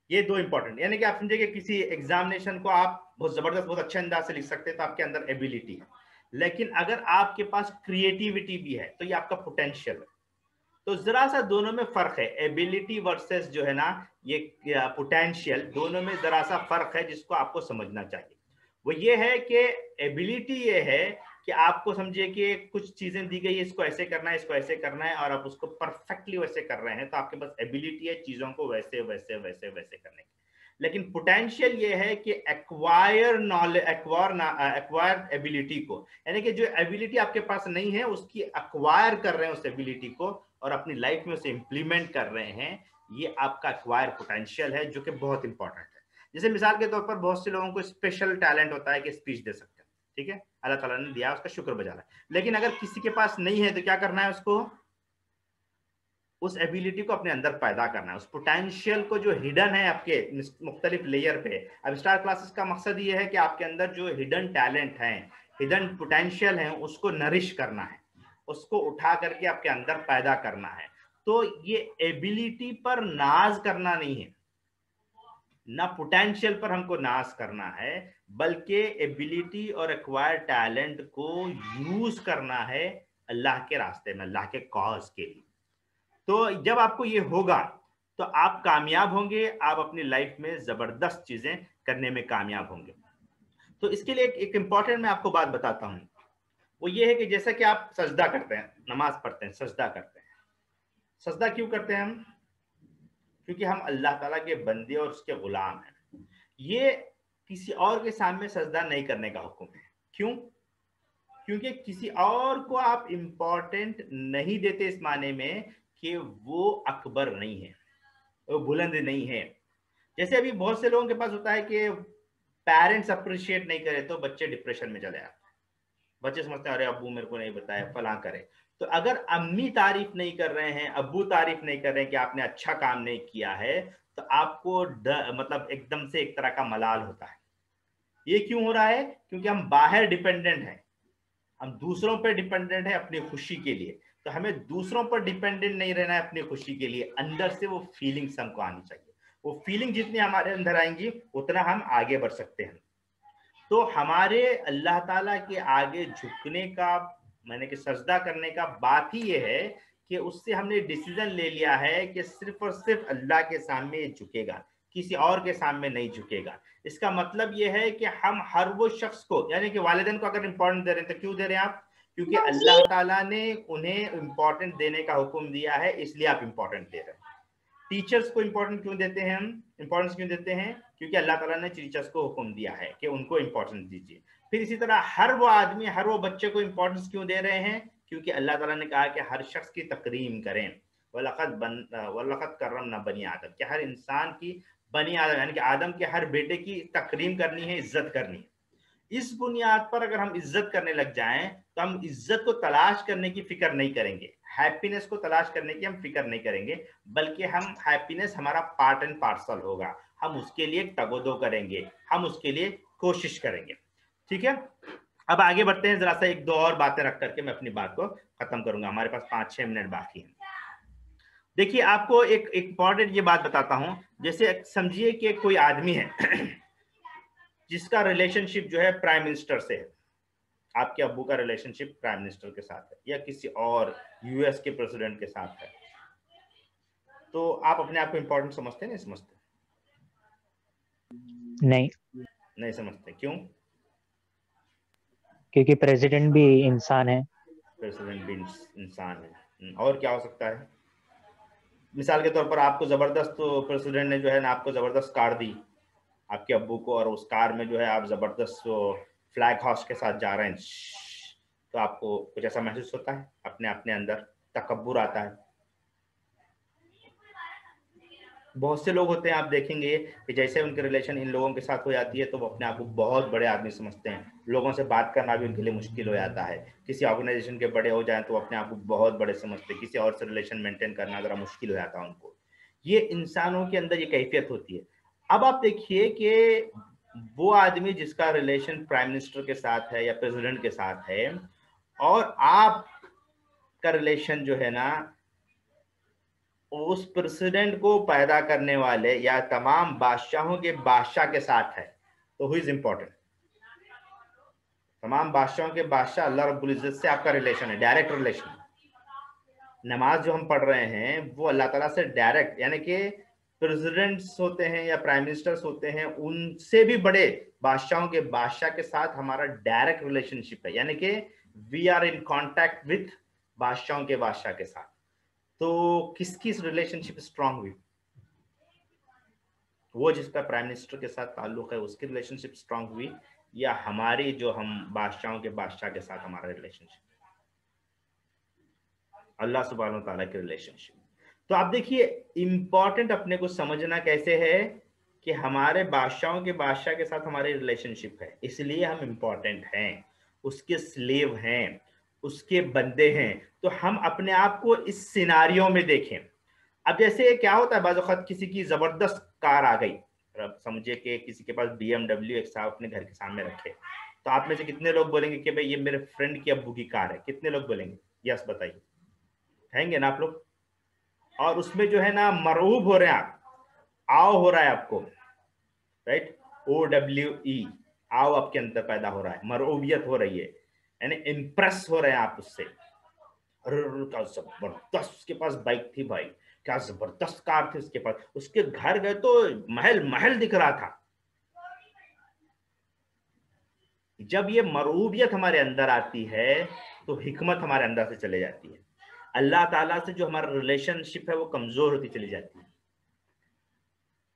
ये दो इंपॉर्टेंट, यानी कि आप समझे कि किसी एग्जामिनेशन को आप बहुत जबरदस्त बहुत अच्छे अंदाज से लिख सकते हैं तो आपके अंदर एबिलिटी है, लेकिन अगर आपके पास क्रिएटिविटी भी है तो ये आपका पोटेंशियल है। तो जरा सा दोनों में फर्क है, एबिलिटी वर्सेस जो है ना ये पोटेंशियल, दोनों में जरा सा फर्क है जिसको आपको समझना चाहिए। वो ये है कि एबिलिटी ये है कि आपको समझिए कि कुछ चीजें दी गई है, इसको ऐसे करना है, इसको ऐसे करना है, और आप उसको परफेक्टली वैसे कर रहे हैं, तो आपके पास एबिलिटी है चीजों को वैसे वैसे वैसे वैसे करने की। लेकिन पोटेंशियल ये है कि एक्वायर नॉलेज, एक्वायर एबिलिटी को, यानी कि जो एबिलिटी आपके पास नहीं है उसकी एक्वायर कर रहे हैं उस एबिलिटी को, और अपनी लाइफ में उसे इंप्लीमेंट कर रहे हैं, ये आपका एक्वायर पोटेंशियल है, जो कि बहुत इंपॉर्टेंट है। जैसे मिसाल के तौर पर बहुत से लोगों को स्पेशल टैलेंट होता है कि स्पीच दे सकते हैं, ठीक है, अल्लाह ताला ने दिया, उसका शुक्र बजा रहा है। लेकिन अगर किसी के पास नहीं है तो क्या करना है उसको, उस एबिलिटी को अपने अंदर पैदा करना है, उस पोटेंशियल को जो हिडन है आपके मुख्तलिफ लेयर पे। अब स्टार क्लासेस का मकसद ये है कि आपके अंदर जो हिडन टैलेंट है, हिडन पोटेंशियल है, उसको नरिश करना है, उसको उठा करके आपके अंदर पैदा करना है। तो ये एबिलिटी पर नाज करना नहीं है, ना पोटेंशियल पर हमको नाज करना है, बल्कि एबिलिटी और एक्वायर टैलेंट को यूज करना है अल्लाह के रास्ते में, अल्लाह के कॉज के लिए। तो जब आपको ये होगा तो आप कामयाब होंगे, आप अपनी लाइफ में जबरदस्त चीजें करने में कामयाब होंगे। तो इसके लिए एक इंपॉर्टेंट मैं आपको बात बताता हूं, वो ये है कि जैसा कि आप सजदा करते हैं, नमाज पढ़ते हैं, सजदा करते हैं, सजदा क्यों करते हैं हम? क्योंकि हम अल्लाह ताला के बंदे और उसके गुलाम हैं। ये किसी और के सामने सजदा नहीं करने का हुक्म है। क्यों? क्योंकि किसी और को आप इंपॉर्टेंट नहीं देते, इस माने में कि वो अकबर नहीं है, वो बुलंद नहीं है। जैसे अभी बहुत से लोगों के पास होता है कि पेरेंट्स अप्रिशिएट नहीं करे तो बच्चे डिप्रेशन में चले आते, बच्चे समझते हैं अरे अब्बू मेरे को नहीं बताया, फला करे। तो अगर अम्मी तारीफ नहीं कर रहे हैं, अब्बू तारीफ नहीं कर रहे हैं कि आपने अच्छा काम नहीं किया है, तो आपको मतलब एकदम से एक तरह का मलाल होता है। ये क्यों हो रहा है? क्योंकि हम बाहर डिपेंडेंट हैं, हम दूसरों पर डिपेंडेंट है अपनी खुशी के लिए। तो हमें दूसरों पर डिपेंडेंट नहीं रहना है अपनी खुशी के लिए, अंदर से वो फीलिंग्स हमको आनी चाहिए। वो फीलिंग जितनी हमारे अंदर आएंगी उतना हम आगे बढ़ सकते हैं। तो हमारे अल्लाह ताला के आगे झुकने का, मैंने कि सजदा करने का बात ही ये है कि उससे हमने डिसीजन ले लिया है कि सिर्फ और सिर्फ अल्लाह के सामने झुकेगा, किसी और के सामने नहीं झुकेगा। इसका मतलब ये है कि हम हर वो शख्स को, यानी कि वालिदैन को अगर इंपॉर्टेंट दे रहे हैं तो क्यों दे रहे हैं आप? क्योंकि अल्लाह ताला ने उन्हें इंपॉर्टेंट देने का हुक्म दिया है, इसलिए आप इंपॉर्टेंट दे रहे हैं। टीचर्स को इंपॉर्टेंट क्यों देते हैं, हम इंपॉर्टेंस क्यों देते हैं? क्योंकि अल्लाह ताला ने टीचर्स को हुक्म दिया है कि उनको इंपॉर्टेंस दीजिए। फिर इसी तरह हर वो आदमी, हर वो बच्चे को इंपॉर्टेंस क्यों दे रहे हैं? क्योंकि अल्लाह ताला ने कहा कि हर शख्स की तकरीम करें, वलक़द कर्रमना बनी आदम, कि हर इंसान की, बनी आदम यानी कि आदम के हर बेटे की तकरीम करनी है, इज्जत करनी है। इस बुनियाद पर अगर हम इज्जत करने लग जाएं तो हम इज्जत को तलाश करने की फिक्र नहीं करेंगे, हैप्पीनेस को तलाश करने की हम फिक्र नहीं करेंगे, बल्कि हम हैप्पीनेस हमारा पार्ट एंड पार्सल होगा, हम उसके लिए तगोदो करेंगे, हम उसके लिए कोशिश करेंगे। ठीक है, अब आगे बढ़ते हैं, जरा सा एक दो और बातें रख करके मैं अपनी बात को खत्म करूंगा, हमारे पास 5-6 मिनट बाकी है। देखिए, आपको एक इंपॉर्टेंट ये बात बताता हूं, जैसे समझिए कि कोई आदमी है जिसका रिलेशनशिप जो है प्राइम मिनिस्टर से है, आपके अब्बू का रिलेशनशिप प्राइम मिनिस्टर के साथ है या किसी और यूएस के प्रेसिडेंट के साथ है, तो आप अपने आप को इंपॉर्टेंट समझते नहीं समझते? नहीं समझते। क्यों? क्योंकि प्रेसिडेंट भी इंसान है। प्रेसिडेंट भी इंसान है। और क्या हो सकता है? मिसाल के तौर पर आपको जबरदस्त, तो प्रेसिडेंट ने जो है ना आपको जबरदस्त कार दी आपके अब्बू को, और उस कार में जो है आप जबरदस्त फ्लैग हॉस्ट के साथ जा रहे हैं, तो आपको कुछ ऐसा महसूस होता है? अपने अपने अंदर तकब्बुर आता है। बहुत से लोग होते हैं, आप देखेंगे कि जैसे उनके रिलेशन इन लोगों के साथ हो जाती है तो वो अपने आप को बहुत बड़े आदमी समझते हैं, लोगों से बात करना भी उनके लिए मुश्किल हो जाता है। किसी ऑर्गेनाइजेशन के बड़े हो जाए तो अपने आप को बहुत बड़े समझते हैं, किसी और से रिलेशन मेंटेन करना जरा मुश्किल हो जाता है उनको। ये इंसानों के अंदर ये कैफियत होती है। अब आप देखिए कि वो आदमी जिसका रिलेशन प्राइम मिनिस्टर के साथ है या प्रेसिडेंट के साथ है, और आप का रिलेशन जो है ना उस प्रेसिडेंट को पैदा करने वाले या तमाम बादशाहों के बादशाह के साथ है, तो हु इज इंपॉर्टेंट? तमाम बादशाहों के बादशाह अल्लाह रब्बुल इज्जत से आपका रिलेशन है, डायरेक्ट रिलेशन। नमाज जो हम पढ़ रहे हैं वो अल्लाह ताला से डायरेक्ट, यानी कि प्रेसिडेंट्स होते हैं या प्राइम मिनिस्टर्स होते हैं, उनसे भी बड़े बादशाहों के बादशाह के साथ हमारा डायरेक्ट रिलेशनशिप है, यानी कि we are in contact with बादशाहों के बादशाह के साथ। तो किसकी रिलेशनशिप स्ट्रांग हुई? वो जिसका प्राइम मिनिस्टर के साथ ताल्लुक है उसकी रिलेशनशिप स्ट्रांग हुई, या हमारी जो हम बादशाहों के बादशाह के साथ हमारा रिलेशनशिप, अल्लाह सुब्हानहू तआला के रिलेशनशिप? तो आप देखिए, इंपॉर्टेंट अपने को समझना कैसे है कि हमारे बादशाहों के बादशाह के साथ हमारी रिलेशनशिप है, इसलिए हम इंपॉर्टेंट हैं, उसके स्लेव हैं, उसके बंदे हैं। तो हम अपने आप को इस सिनारियों में देखें। अब जैसे क्या होता है, बाज़ वक़्त किसी की जबरदस्त कार आ गई, समझिए कि किसी के पास BMW एक साहब अपने घर के सामने रखे, तो आप में से कितने लोग बोलेंगे कि भाई ये मेरे फ्रेंड की अब्बू की कार है? कितने लोग बोलेंगे? यस बताइए, कहेंगे ना आप लोग? और उसमें जो है ना मरऊब हो रहे हैं आप, आओ हो रहा है आपको, राइट, OWE, आओ आपके अंदर पैदा हो रहा है, मरऊबियत हो रही है, यानी इम्प्रेस हो रहे हैं आप उससे। अरे क्या जबरदस्त उसके पास बाइक थी भाई, क्या जबरदस्त कार थी उसके पास, उसके घर गए तो महल महल दिख रहा था। जब ये मरूबियत हमारे अंदर आती है तो हिकमत हमारे अंदर से चले जाती है, अल्लाह ताला से जो हमारा रिलेशनशिप है वो कमजोर होती चली जाती है।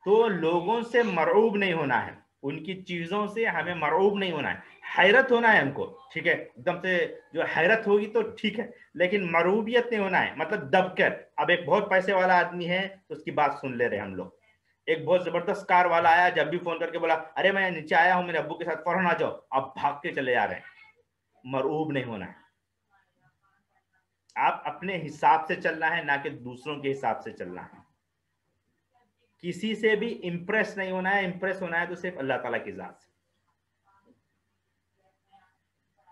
तो लोगों से मरऊब नहीं होना है, उनकी चीजों से हमें मरऊब नहीं होना है, हैरत होना है हमको, ठीक है, एकदम से जो हैरत होगी तो ठीक है, लेकिन मरूबियत नहीं होना है, मतलब दबकर। अब एक बहुत पैसे वाला आदमी है तो उसकी बात सुन ले रहे हम लोग, एक बहुत जबरदस्त कार वाला आया, जब भी फोन करके बोला अरे मैं नीचे आया हूं मेरे अब्बू के साथ, फौरन आ जाओ, आप भाग के चले जा रहे हैं, मरऊब नहीं होना है। आप अपने हिसाब से चलना है, ना कि दूसरों के हिसाब से चलना है। किसी से भी इंप्रेस नहीं होना है, इंप्रेस होना है तो सिर्फ अल्लाह ताला की जात से।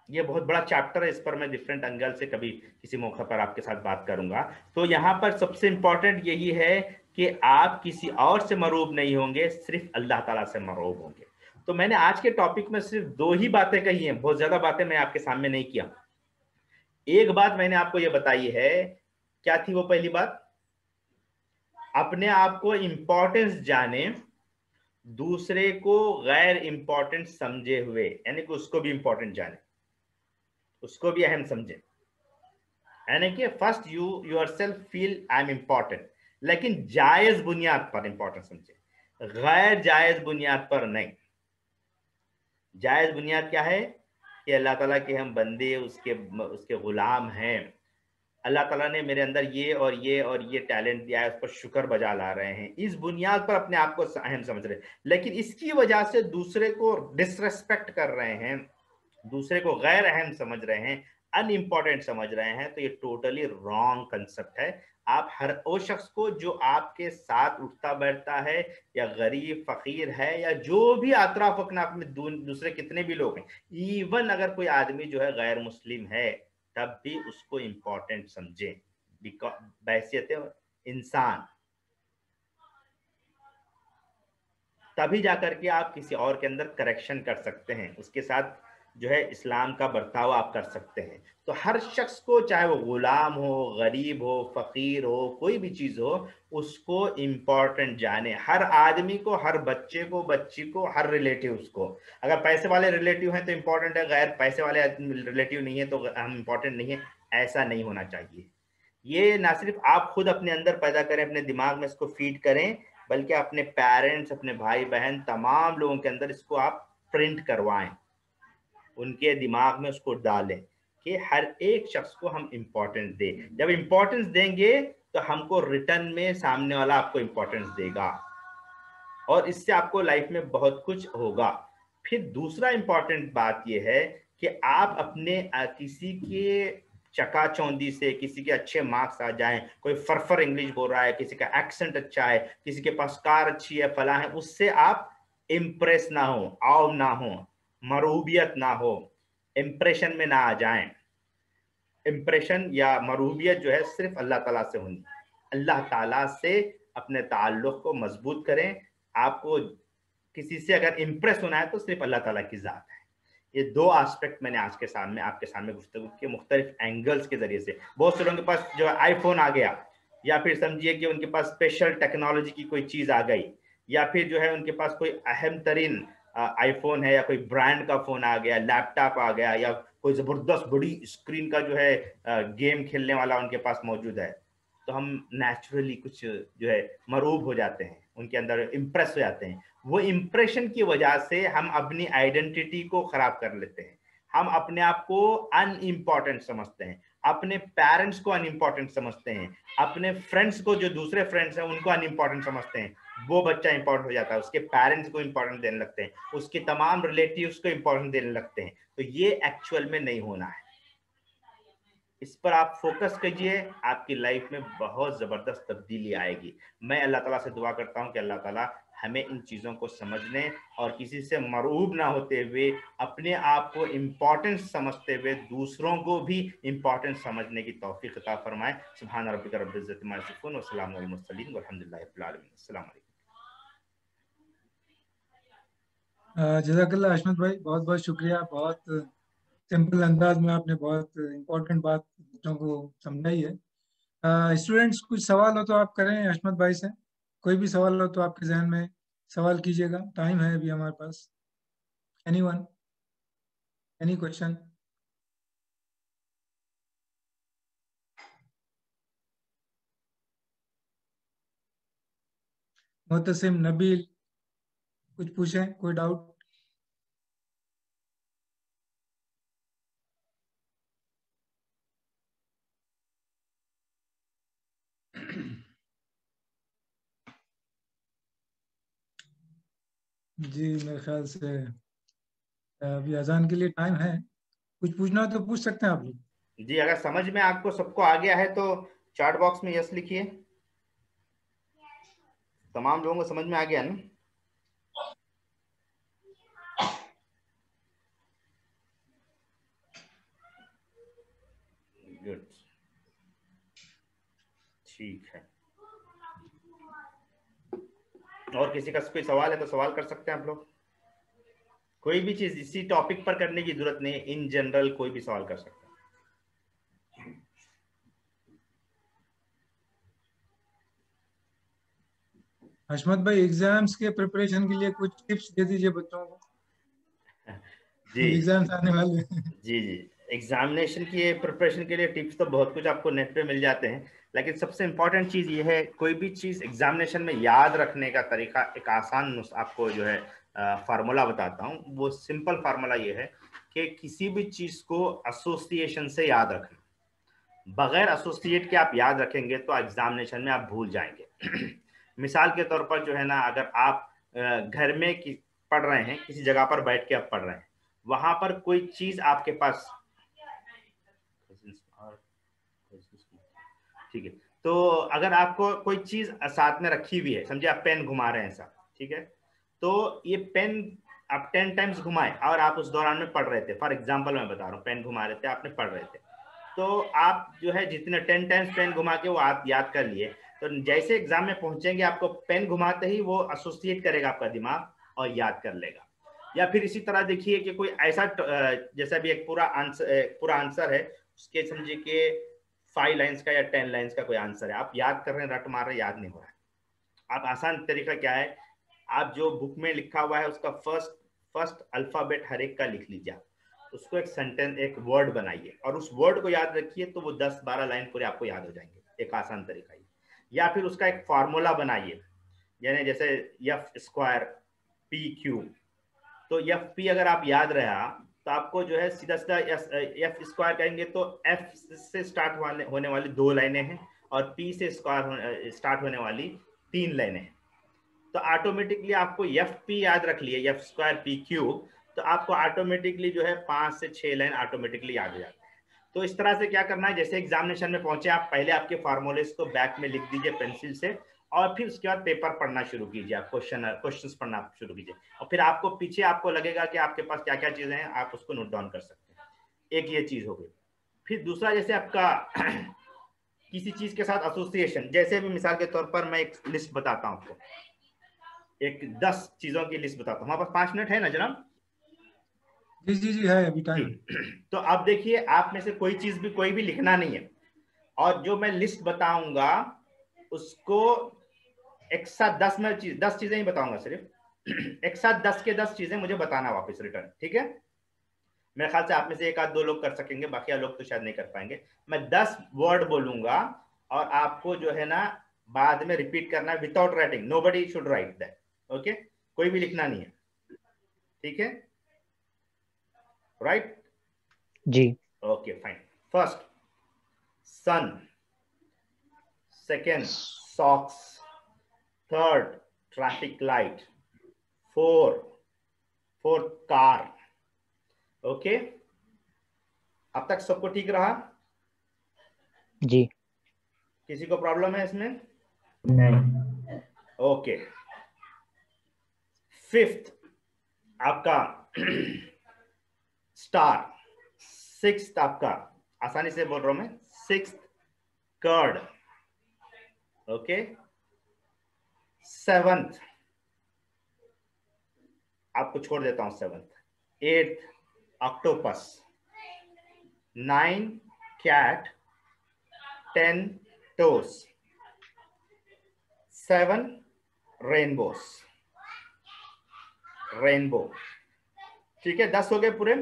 ये बहुत बड़ा चैप्टर है, इस पर मैं डिफरेंट एंगल से कभी किसी मौके पर आपके साथ बात करूंगा। तो यहाँ पर सबसे इंपॉर्टेंट यही है कि आप किसी और से मरूब नहीं होंगे, सिर्फ अल्लाह ताला से मरूब होंगे। तो मैंने आज के टॉपिक में सिर्फ 2 ही बातें कही हैं, बहुत ज्यादा बातें मैं आपके सामने नहीं किया। एक बात मैंने आपको ये बताई है, क्या थी वो पहली बात? अपने आप को इंपॉर्टेंस जाने, दूसरे को गैर इंपॉर्टेंट समझे हुए, यानी कि उसको भी इंपॉर्टेंट जाने, उसको भी अहम समझे, यानी कि first you yourself feel I am important, लेकिन जायज बुनियाद पर इंपॉर्टेंट समझे, गैर जायज बुनियाद पर नहीं। जायज बुनियाद क्या है कि अल्लाह ताला के हम बंदे, उसके उसके गुलाम हैं। अल्लाह ताला ने मेरे अंदर ये और ये और ये टैलेंट दिया है, उस पर शुक्र बजा ला रहे हैं, इस बुनियाद पर अपने आप को अहम समझ रहे हैं। लेकिन इसकी वजह से दूसरे को डिसरेस्पेक्ट कर रहे हैं, दूसरे को गैर अहम समझ रहे हैं, अनइम्पॉर्टेंट समझ रहे हैं, तो ये टोटली रॉन्ग कंसेप्ट है। आप हर वो शख्स को जो आपके साथ उठता बैठता है, या गरीब फकीर है, या जो भी अतराफ अपना में दूसरे कितने भी लोग हैं, इवन अगर कोई आदमी जो है गैर मुस्लिम है, तब भी उसको इंपॉर्टेंट समझें, बहैसियत इंसान। तभी जाकर के आप किसी और के अंदर करेक्शन कर सकते हैं, उसके साथ जो है इस्लाम का बर्ताव आप कर सकते हैं। तो हर शख्स को, चाहे वो गुलाम हो, गरीब हो, फकीर हो, कोई भी चीज हो, उसको इम्पोर्टेंट जाने। हर आदमी को, हर बच्चे को, बच्ची को, हर रिलेटिव को। अगर पैसे वाले रिलेटिव हैं तो इम्पोर्टेंट है, गैर पैसे वाले रिलेटिव नहीं है तो हम इम्पोर्टेंट नहीं है, ऐसा नहीं होना चाहिए। ये ना सिर्फ आप खुद अपने अंदर पैदा करें, अपने दिमाग में इसको फीड करें, बल्कि अपने पेरेंट्स, अपने भाई बहन, तमाम लोगों के अंदर इसको आप प्रिंट करवाएं, उनके दिमाग में उसको डालें कि हर एक शख्स को हम इंपॉर्टेंस दें। जब इंपॉर्टेंस देंगे तो हमको रिटर्न में सामने वाला आपको इंपॉर्टेंस देगा, और इससे आपको लाइफ में बहुत कुछ होगा। फिर दूसरा इंपॉर्टेंट बात यह है कि आप अपने किसी के चकाचौंधी से, किसी के अच्छे मार्क्स आ जाएं, कोई फरफर इंग्लिश बोल रहा है, किसी का एक्सेंट अच्छा है, किसी के पास कार अच्छी है, फला है, उससे आप इम्प्रेस ना हो, आव ना हो, मरूबियत ना हो, इम्प्रेशन में ना आ जाएं। इम्प्रेशन या मरूबियत जो है सिर्फ अल्लाह ताला से होनी। अल्लाह ताला से अपने ताल्लुक को मजबूत करें। आपको किसी से अगर इम्प्रेस होना है तो सिर्फ अल्लाह ताला की जात है। ये दो एस्पेक्ट मैंने आज के सामने आपके सामने गुफ्तगू के मुख्तलिफ एंगल्स के जरिए से। बहुत से लोगों के पास जो आईफोन आ गया, या फिर समझिए कि उनके पास स्पेशल टेक्नोलॉजी की कोई चीज आ गई, या फिर जो है उनके पास कोई अहम तरीन आईफोन है, या कोई ब्रांड का फोन आ गया, लैपटॉप आ गया, या कोई जबरदस्त बड़ी स्क्रीन का जो है गेम खेलने वाला उनके पास मौजूद है, तो हम नेचुरली कुछ जो है मरूब हो जाते हैं, उनके अंदर इम्प्रेस हो जाते हैं। वो इम्प्रेशन की वजह से हम अपनी आइडेंटिटी को खराब कर लेते हैं, हम अपने आप को अनइम्पॉर्टेंट समझते हैं, अपने पेरेंट्स को अनइम्पॉर्टेंट समझते हैं, अपने फ्रेंड्स को, जो दूसरे फ्रेंड्स हैं उनको अनइम्पॉर्टेंट समझते हैं। वो बच्चा इंपॉर्टेंट हो जाता है, उसके पेरेंट्स को इंपॉर्टेंट देने लगते हैं, उसके तमाम रिलेटिव्स को इंपॉर्टेंट देने लगते हैं। तो ये एक्चुअल में नहीं होना है। इस पर आप फोकस कीजिए, आपकी लाइफ में बहुत जबरदस्त तब्दीली आएगी। मैं अल्लाह ताला से दुआ करता हूं कि अल्लाह ताला हमें इन चीज़ों को समझने और किसी से मरूब ना होते हुए, अपने आप को इम्पोर्टेंट समझते हुए, दूसरों को भी इम्पोर्टेंट समझने की तौफीक अता फरमाए। सुभान रब्बिक रब्बिल इज्जति अम्मा यसिफून व सलामुन अलल मुरसलीन वल्हम्दुलिल्लाहि रब्बिल आलमीन। अस्सलाम वालेकुम। जज़ाकल्लाह अहमद भाई, बहुत बहुत शुक्रिया। बहुत सिंपल अंदाज में आपने बहुत इम्पोर्टेंट बात बच्चों को समझाई है। स्टूडेंट्स, कुछ सवाल हो तो आप करें अहमद भाई से। कोई भी सवाल हो तो आपके जहन में सवाल कीजिएगा, टाइम है अभी हमारे पास। Anyone, any question? Mutasim, Nabeel, कुछ पूछें, कोई डाउट? जी, मेरे ख्याल से अभी अजान के लिए टाइम है। कुछ पूछना हो तो पूछ सकते हैं आप लोग। जी, अगर समझ में आपको सबको आ गया है तो चैट बॉक्स में यस लिखिए। तमाम लोगों को समझ में आ गया ना? गुड, ठीक है। और किसी का कोई सवाल है तो सवाल कर सकते हैं आप लोग। कोई भी चीज इसी टॉपिक पर करने की जरूरत नहीं है, इन जनरल कोई भी सवाल कर सकते हैं। हशमत भाई, एग्जाम्स के प्रिपरेशन के लिए कुछ टिप्स दे दीजिए बच्चों को। जी एग्जाम्स आने वाले हैं। जी जी, एग्जामिनेशन की प्रिपरेशन के लिए टिप्स तो बहुत कुछ आपको नेट पे मिल जाते हैं, लेकिन सबसे इम्पोर्टेंट चीज ये है, कोई भी चीज एग्जामिनेशन में याद रखने का तरीका, एक आसान आपको जो है फार्मूला बताता हूँ। वो सिंपल फार्मूला ये है कि किसी भी चीज को एसोसिएशन से याद रखना। बगैर एसोसिएट के आप याद रखेंगे तो एग्जामिनेशन में आप भूल जाएंगे। मिसाल के तौर पर जो है ना, अगर आप घर में पढ़ रहे हैं, किसी जगह पर बैठ के आप पढ़ रहे हैं, वहां पर कोई चीज आपके पास, ठीक है, तो अगर आपको कोई चीज साथ में रखी हुई है, समझे आप पेन घुमा रहे हैं ऐसा, ठीक है, तो ये पेन आप 10 टाइम्स घुमाए और आप उस दौरान में पढ़ रहे थे, फॉर एग्जाम्पल मैं बता रहा हूँ, पेन घुमा रहे थे, आपने पढ़ रहे थे, तो आप जो है जितने 10 टाइम्स पेन घुमा के वो आप याद कर लिए, तो जैसे एग्जाम में पहुंचेंगे आपको पेन घुमाते ही वो एसोसिएट करेगा आपका दिमाग और याद कर लेगा। या फिर इसी तरह देखिए कि कोई ऐसा जैसा भी एक पूरा आंसर है, उसके समझिए कि 5 लाइन्स का या 10 लाइन्स का कोई आंसर है, आप याद कर रहे हैं, रट मार रहे, याद नहीं हो रहा है। आप आसान तरीका क्या है, आप जो बुक में लिखा हुआ है उसका फर्स्ट अल्फाबेट हर एक का लिख लीजिए, उसको एक सेंटेंस, एक वर्ड बनाइए और उस वर्ड को याद रखिए, तो वो 10-12 लाइन पूरे आपको याद हो जाएंगे। एक आसान तरीका है। या फिर उसका एक फार्मूला बनाइए, यानी जैसे एफ स्क्वायर पी क्यूब, तो एफ पी अगर आप याद रहा तो आपको जो है सीधा सीधा एफ स्क्वायर कहेंगे तो एफ से स्टार्ट होने वाली 2 लाइनें हैं और पी से स्टार्ट होने वाली 3 लाइनें हैं। तो ऑटोमेटिकली आपको एफ पी याद रख लिए, एफ स्क्वायर पी क्यूब, तो आपको ऑटोमेटिकली जो है 5 से 6 लाइन ऑटोमेटिकली याद हो जाते हैं। तो इस तरह से क्या करना है, जैसे एग्जामिनेशन में पहुंचे आप पहले आपके फार्मूलेस को बैक में लिख दीजिए पेंसिल से, और फिर उसके बाद पेपर पढ़ना शुरू कीजिए, आप क्वेश्चंस पढ़ना शुरू कीजिए, और फिर आपको पीछे आपको लगेगा कि आपके पास क्या क्या चीजें हैं, आप उसको नोट डाउन कर सकते हैं। एक ये चीज हो गई। फिर दूसरा, जैसे आपका किसी चीज के साथ एसोसिएशन, जैसे भी मिसाल के तौर पर मैं एक लिस्ट बताता हूँ आपको, एक 10 चीजों की लिस्ट बताता हूँ। हमारे पास 5 मिनट है ना जनाब? जी जी जी, है अभी टाइम। तो आप देखिए, आप में से कोई भी लिखना नहीं है, और जो मैं लिस्ट बताऊंगा उसको एक साथ 10 चीजें ही बताऊंगा सिर्फ। एक साथ 10 के 10 चीजें मुझे बताना वापस रिटर्न, ठीक है? मेरे ख्याल से आप में से एक आध दो लोग कर सकेंगे, बाकी लोग तो शायद नहीं कर पाएंगे। मैं 10 वर्ड बोलूंगा और आपको जो है ना बाद में रिपीट करना है without writing, nobody should write that, okay? कोई भी लिखना नहीं है, ठीक है? राइट? जी। Okay fine. First sun, second socks, third traffic light, fourth car. Okay, अब तक सबको ठीक रहा? जी। किसी को प्रॉब्लम है इसमें? नहीं। ओके। फिफ्थ आपका स्टार, सिक्स्थ आपका, आसानी से बोल रहा हूं मैं, सिक्स्थ कर्ड, ओके। सेवंथ आपको छोड़ देता हूं, seventh. Eighth octopus, 9 cat, 10 toes, 7 rainbow. ठीक है, 10 हो गए पूरे।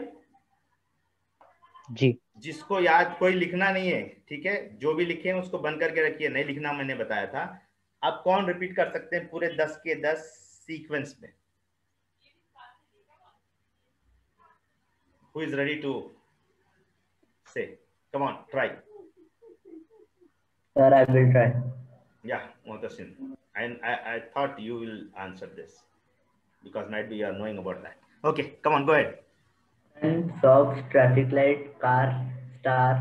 जी। जिसको याद, कोई लिखना नहीं है, ठीक है? जो भी लिखे हैं उसको बंद करके रखिए, नहीं लिखना, मैंने बताया था। अब कौन रिपीट कर सकते हैं पूरे 10 के 10 सीक्वेंस में? Who is ready to say? Come on, try. Sir, I will try. Yeah, Mohtasin. And I thought you will answer this because might be you are knowing about that. Okay, come on, go ahead. And socks, traffic light, car, star,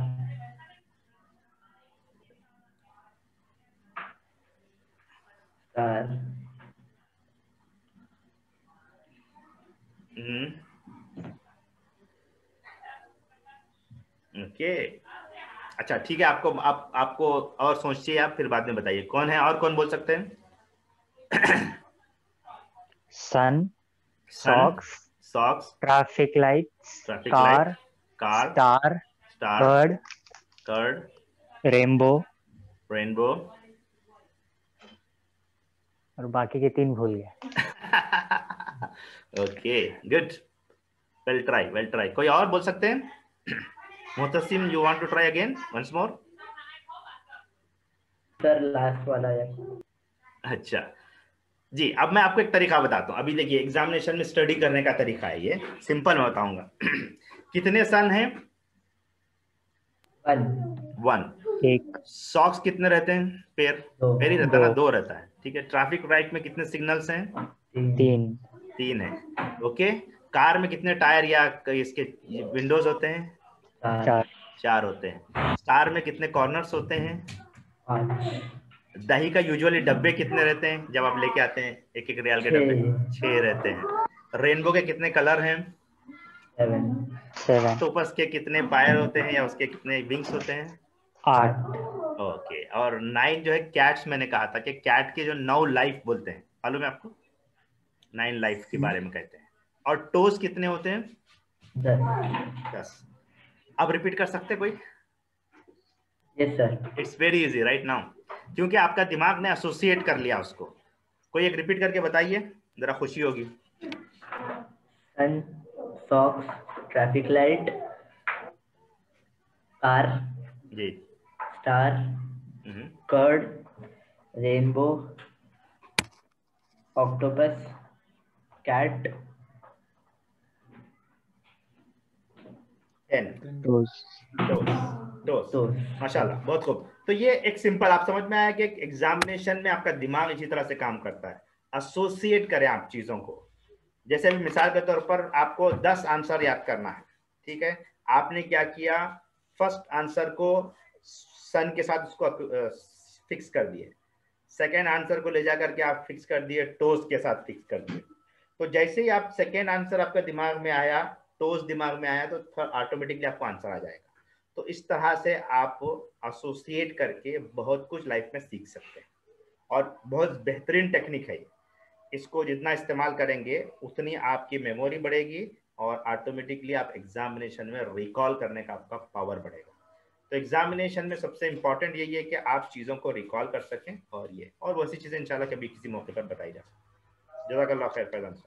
car. Okay, अच्छा ठीक है। आपको और सोचिए, आप फिर बाद में बताइए कौन है, और कौन बोल सकते हैं? Sun, socks, traffic lights, car, star, bird, curd, rainbow, और बाकी के 3 भूल गए। Okay, good, well try. कोई और बोल सकते हैं? Muhtasim, you want to try again once more? Sir last वाला है। अच्छा जी, अब मैं आपको एक तरीका बताता हूँ। अभी देखिए एग्जामिनेशन में स्टडी करने का तरीका है, ये सिंपल मैं बताऊंगा। कितने सन हैं? 1। एक। सॉक्स कितने रहते हैं? पेयर पेयर ही रहता है ना, 2 रहता है। ठीक है। ट्रैफिक लाइट में कितने सिग्नल्स हैं? 3। 3 है। ओके। कार में कितने टायर या इसके विंडोज होते हैं? 4। 4 होते हैं। स्टार में कितने कॉर्नर्स होते हैं? 5। दही का यूजुअली डब्बे कितने रहते हैं जब आप लेके आते हैं एक एक रियाल के डब्बे? 6 रहते हैं। रेनबो के कितने कलर हैं? 7। ऑक्टोपस के कितने पैर होते हैं या उसके कितने विंग्स होते हैं? 8। ओके। और 9 जो है कैट्स, मैंने कहा था कि कैट के जो 9 लाइफ बोलते हैं, मालूम है आपको? 9 लाइफ के बारे में कहते हैं। और टोज कितने होते हैं? 10। अब रिपीट कर सकते कोई? Yes sir. It's very easy right now, क्योंकि आपका दिमाग ने एसोसिएट कर लिया उसको। कोई एक रिपीट करके बताइए, जरा खुशी होगी। Sun, socks, traffic light, car, जी। Star, curd, rainbow, octopus, cat, 10 dogs. Dogs. तो माशाल्लाह, बहुत खूब। तो ये एक सिंपल, आप समझ में आया कि एग्जामिनेशन में आपका दिमाग इसी तरह से काम करता है। एसोसिएट करें आप चीजों को। जैसे अभी मिसाल के तौर पर आपको 10 आंसर याद करना है, ठीक है। आपने क्या किया, फर्स्ट आंसर को सन के साथ उसको फिक्स कर दिए, सेकेंड आंसर को ले जाकर के आप फिक्स कर दिए टोस्ट के साथ फिक्स कर दिए। तो जैसे ही आप सेकेंड आंसर आपका दिमाग में आया, टोस्ट दिमाग में आया, तो ऑटोमेटिकली आपको आंसर आ जाएगा। तो इस तरह से आप एसोसिएट करके बहुत कुछ लाइफ में सीख सकते हैं, और बहुत बेहतरीन टेक्निक है। इसको जितना इस्तेमाल करेंगे उतनी आपकी मेमोरी बढ़ेगी, और ऑटोमेटिकली आप एग्जामिनेशन में रिकॉल करने का आपका पावर बढ़ेगा। तो एग्जामिनेशन में सबसे इंपॉर्टेंट यही है कि आप चीज़ों को रिकॉल कर सकें, और ये और वैसी चीज़ें इंशाल्लाह कभी किसी मौके पर बताई जा सकती है। जज़ाकल्लाह खैर फैज़ान।